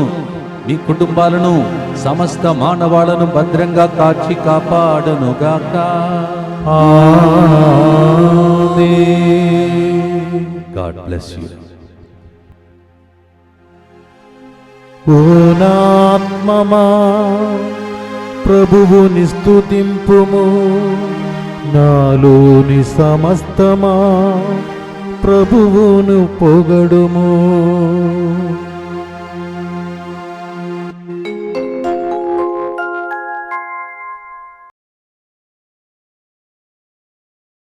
మీ కుటుంబాలను, సమస్త మానవాళను భద్రంగా కాచి కాపాడనుగాక. God bless you. ఓ నాత్మమా ప్రభువుని స్తుతింపుము, నాలోని సమస్తమా ప్రభువును పొగడుము.